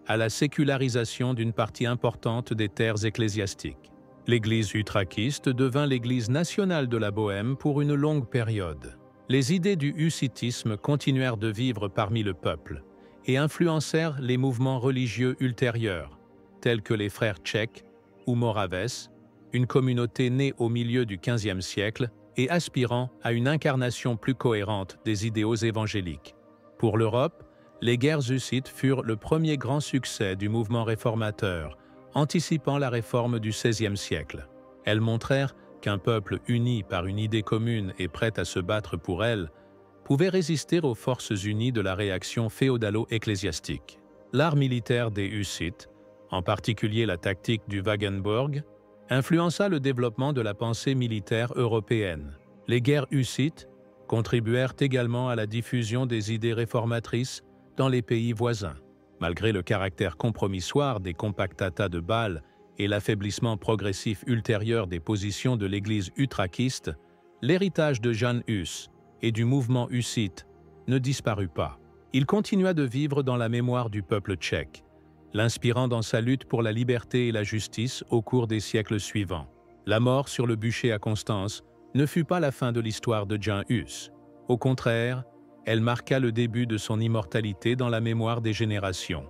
à la sécularisation d'une partie importante des terres ecclésiastiques. L'Église utraquiste devint l'Église nationale de la Bohême pour une longue période. Les idées du hussitisme continuèrent de vivre parmi le peuple et influencèrent les mouvements religieux ultérieurs, tels que les frères tchèques ou moraves, une communauté née au milieu du XVe siècle et aspirant à une incarnation plus cohérente des idéaux évangéliques. Pour l'Europe, les guerres hussites furent le premier grand succès du mouvement réformateur, anticipant la réforme du XVIe siècle. Elles montrèrent qu'un peuple uni par une idée commune et prêt à se battre pour elle pouvait résister aux forces unies de la réaction féodalo-ecclésiastique. L'art militaire des Hussites, en particulier la tactique du Wagenburg, influença le développement de la pensée militaire européenne. Les guerres hussites contribuèrent également à la diffusion des idées réformatrices dans les pays voisins. Malgré le caractère compromissoire des Compactata de Bâle et l'affaiblissement progressif ultérieur des positions de l'Église utraquiste, l'héritage de Jan Hus et du mouvement hussite ne disparut pas. Il continua de vivre dans la mémoire du peuple tchèque, l'inspirant dans sa lutte pour la liberté et la justice au cours des siècles suivants. La mort sur le bûcher à Constance ne fut pas la fin de l'histoire de Jan Hus. Au contraire, elle marqua le début de son immortalité dans la mémoire des générations,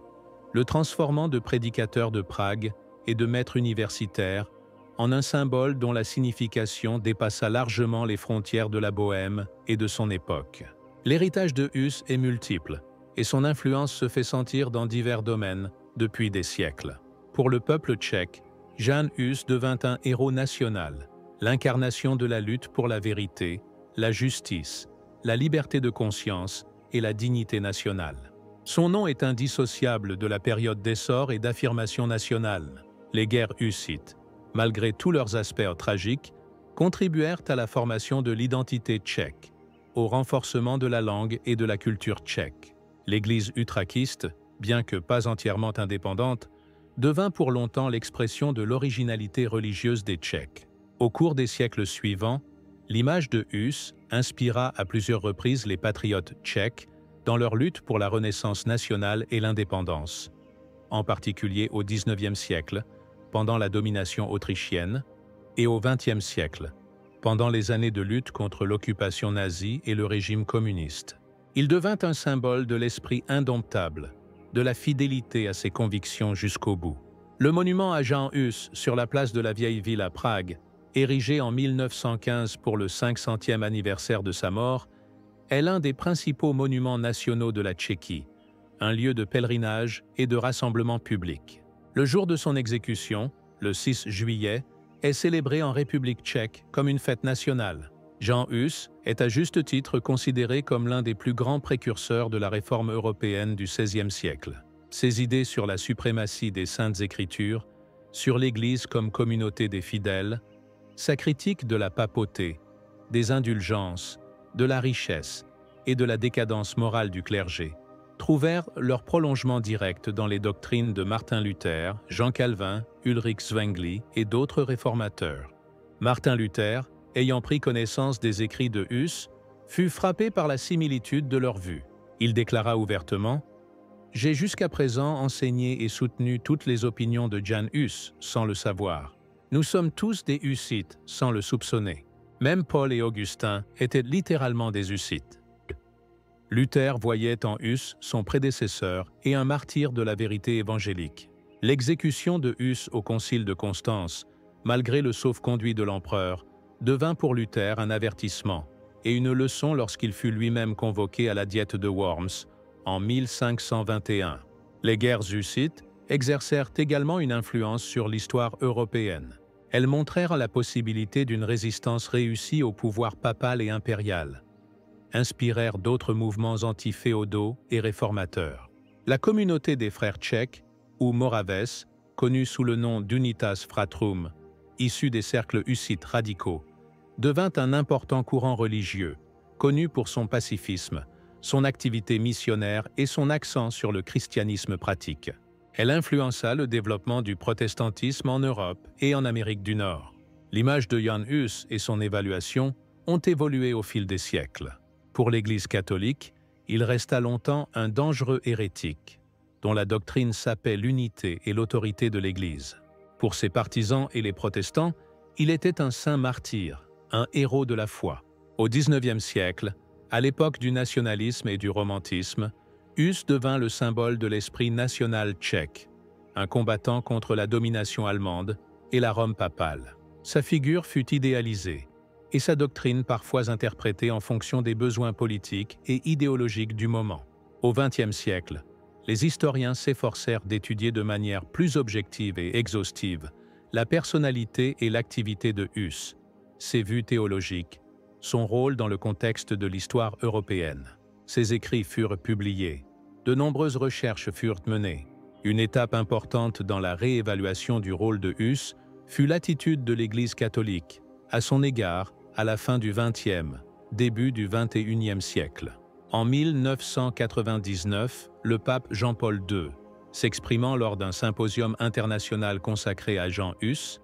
le transformant de prédicateur de Prague et de maître universitaire en un symbole dont la signification dépassa largement les frontières de la Bohême et de son époque. L'héritage de Hus est multiple et son influence se fait sentir dans divers domaines depuis des siècles. Pour le peuple tchèque, Jan Hus devint un héros national, l'incarnation de la lutte pour la vérité, la justice, la liberté de conscience et la dignité nationale. Son nom est indissociable de la période d'essor et d'affirmation nationale. Les guerres hussites, malgré tous leurs aspects tragiques, contribuèrent à la formation de l'identité tchèque, au renforcement de la langue et de la culture tchèque. L'Église utraquiste, bien que pas entièrement indépendante, devint pour longtemps l'expression de l'originalité religieuse des Tchèques. Au cours des siècles suivants, l'image de Hus inspira à plusieurs reprises les patriotes tchèques dans leur lutte pour la renaissance nationale et l'indépendance, en particulier au XIXe siècle, pendant la domination autrichienne, et au XXe siècle, pendant les années de lutte contre l'occupation nazie et le régime communiste. Il devint un symbole de l'esprit indomptable, de la fidélité à ses convictions jusqu'au bout. Le monument à Jan Hus sur la place de la Vieille Ville à Prague, érigé en 1915 pour le 500e anniversaire de sa mort, est l'un des principaux monuments nationaux de la Tchéquie, un lieu de pèlerinage et de rassemblement public. Le jour de son exécution, le 6 juillet, est célébré en République tchèque comme une fête nationale. Jan Hus est à juste titre considéré comme l'un des plus grands précurseurs de la réforme européenne du XVIe siècle. Ses idées sur la suprématie des Saintes Écritures, sur l'Église comme communauté des fidèles, sa critique de la papauté, des indulgences, de la richesse et de la décadence morale du clergé, trouvèrent leur prolongement direct dans les doctrines de Martin Luther, Jean Calvin, Ulrich Zwingli et d'autres réformateurs. Martin Luther, ayant pris connaissance des écrits de Hus, fut frappé par la similitude de leurs vues. Il déclara ouvertement « J'ai jusqu'à présent enseigné et soutenu toutes les opinions de Jan Hus sans le savoir. Nous sommes tous des Hussites sans le soupçonner. Même Paul et Augustin étaient littéralement des Hussites. » Luther voyait en Hus son prédécesseur et un martyr de la vérité évangélique. L'exécution de Hus au concile de Constance, malgré le sauf-conduit de l'empereur, devint pour Luther un avertissement et une leçon lorsqu'il fut lui-même convoqué à la Diète de Worms en 1521. Les guerres hussites exercèrent également une influence sur l'histoire européenne. Elles montrèrent la possibilité d'une résistance réussie au pouvoir papal et impérial, inspirèrent d'autres mouvements antiféodaux et réformateurs. La communauté des frères tchèques, ou Moraves, connue sous le nom d'Unitas Fratrum, issue des cercles hussites radicaux, devint un important courant religieux, connu pour son pacifisme, son activité missionnaire et son accent sur le christianisme pratique. Elle influença le développement du protestantisme en Europe et en Amérique du Nord. L'image de Jan Hus et son évaluation ont évolué au fil des siècles. Pour l'Église catholique, il resta longtemps un dangereux hérétique, dont la doctrine sapait l'unité et l'autorité de l'Église. Pour ses partisans et les protestants, il était un saint martyr, un héros de la foi. Au XIXe siècle, à l'époque du nationalisme et du romantisme, Hus devint le symbole de l'esprit national tchèque, un combattant contre la domination allemande et la Rome papale. Sa figure fut idéalisée, et sa doctrine parfois interprétée en fonction des besoins politiques et idéologiques du moment. Au XXe siècle, les historiens s'efforcèrent d'étudier de manière plus objective et exhaustive la personnalité et l'activité de Hus, ses vues théologiques, son rôle dans le contexte de l'histoire européenne. Ses écrits furent publiés, de nombreuses recherches furent menées. Une étape importante dans la réévaluation du rôle de Hus fut l'attitude de l'Église catholique à son égard à la fin du XXe, début du XXIe siècle. En 1999, le pape Jean-Paul II, s'exprimant lors d'un symposium international consacré à Jan Hus,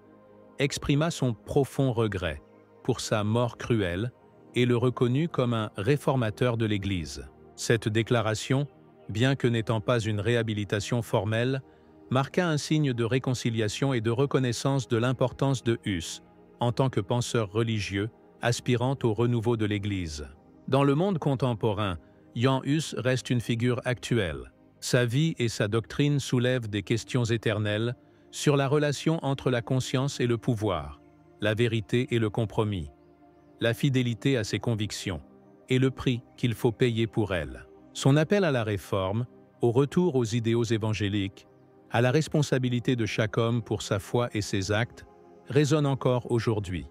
exprima son profond regret pour sa mort cruelle et le reconnut comme un réformateur de l'Église. Cette déclaration, bien que n'étant pas une réhabilitation formelle, marqua un signe de réconciliation et de reconnaissance de l'importance de Hus en tant que penseur religieux aspirant au renouveau de l'Église. Dans le monde contemporain, Jan Hus reste une figure actuelle. Sa vie et sa doctrine soulèvent des questions éternelles sur la relation entre la conscience et le pouvoir, la vérité et le compromis, la fidélité à ses convictions et le prix qu'il faut payer pour elles. Son appel à la réforme, au retour aux idéaux évangéliques, à la responsabilité de chaque homme pour sa foi et ses actes, résonne encore aujourd'hui.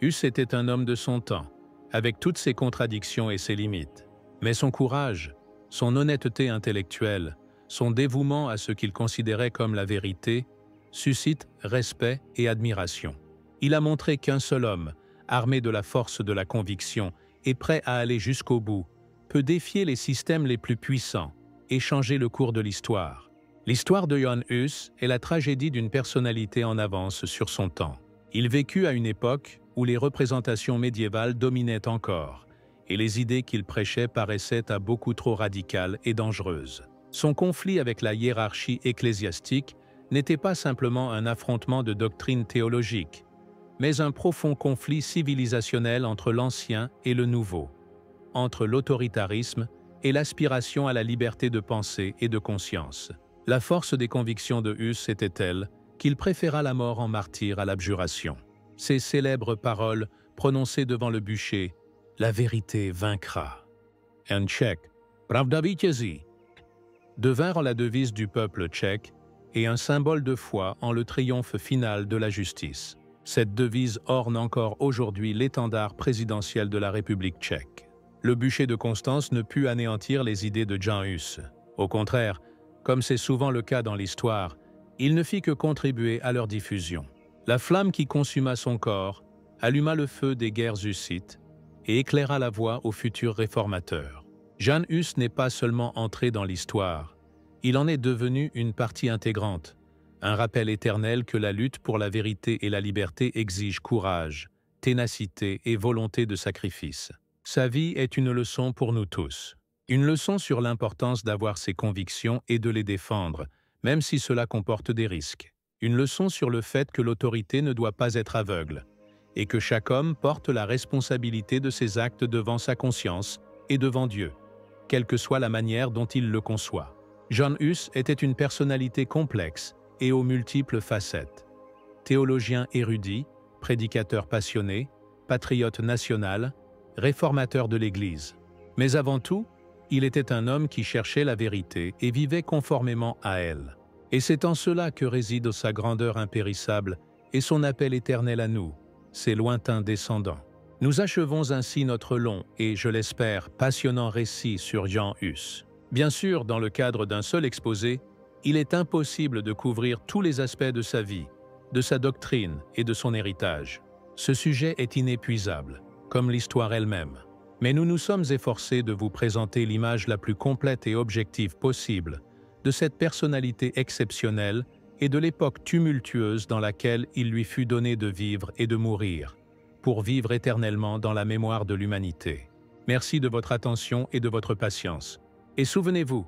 Hus était un homme de son temps, avec toutes ses contradictions et ses limites. Mais son courage, son honnêteté intellectuelle, son dévouement à ce qu'il considérait comme la vérité, suscitent respect et admiration. Il a montré qu'un seul homme, armé de la force de la conviction et prêt à aller jusqu'au bout, peut défier les systèmes les plus puissants et changer le cours de l'histoire. L'histoire de Jan Hus est la tragédie d'une personnalité en avance sur son temps. Il vécut à une époque où les représentations médiévales dominaient encore, et les idées qu'il prêchait paraissaient à beaucoup trop radicales et dangereuses. Son conflit avec la hiérarchie ecclésiastique n'était pas simplement un affrontement de doctrines théologiques, mais un profond conflit civilisationnel entre l'ancien et le nouveau, entre l'autoritarisme et l'aspiration à la liberté de pensée et de conscience. La force des convictions de Hus était telle qu'il préféra la mort en martyr à l'abjuration. Ces célèbres paroles prononcées devant le bûcher, « La vérité vaincra » en tchèque, Pravda vítězí, devinrent la devise du peuple tchèque et un symbole de foi en le triomphe final de la justice. Cette devise orne encore aujourd'hui l'étendard présidentiel de la République tchèque. Le bûcher de Constance ne put anéantir les idées de Jan Hus. Au contraire, comme c'est souvent le cas dans l'histoire, il ne fit que contribuer à leur diffusion. La flamme qui consuma son corps alluma le feu des guerres hussites et éclaira la voie aux futurs réformateurs. Jan Hus n'est pas seulement entré dans l'histoire, il en est devenu une partie intégrante, un rappel éternel que la lutte pour la vérité et la liberté exige courage, ténacité et volonté de sacrifice. Sa vie est une leçon pour nous tous. Une leçon sur l'importance d'avoir ses convictions et de les défendre, même si cela comporte des risques. Une leçon sur le fait que l'autorité ne doit pas être aveugle, et que chaque homme porte la responsabilité de ses actes devant sa conscience et devant Dieu, quelle que soit la manière dont il le conçoit. Jan Hus était une personnalité complexe et aux multiples facettes. Théologien érudit, prédicateur passionné, patriote national, réformateur de l'Église. Mais avant tout, il était un homme qui cherchait la vérité et vivait conformément à elle. Et c'est en cela que réside sa grandeur impérissable et son appel éternel à nous, ses lointains descendants. Nous achevons ainsi notre long et, je l'espère, passionnant récit sur Jan Hus. Bien sûr, dans le cadre d'un seul exposé, il est impossible de couvrir tous les aspects de sa vie, de sa doctrine et de son héritage. Ce sujet est inépuisable, comme l'histoire elle-même. Mais nous nous sommes efforcés de vous présenter l'image la plus complète et objective possible de cette personnalité exceptionnelle et de l'époque tumultueuse dans laquelle il lui fut donné de vivre et de mourir, pour vivre éternellement dans la mémoire de l'humanité. Merci de votre attention et de votre patience. Et souvenez-vous,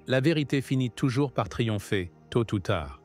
la vérité finit toujours par triompher, tôt ou tard.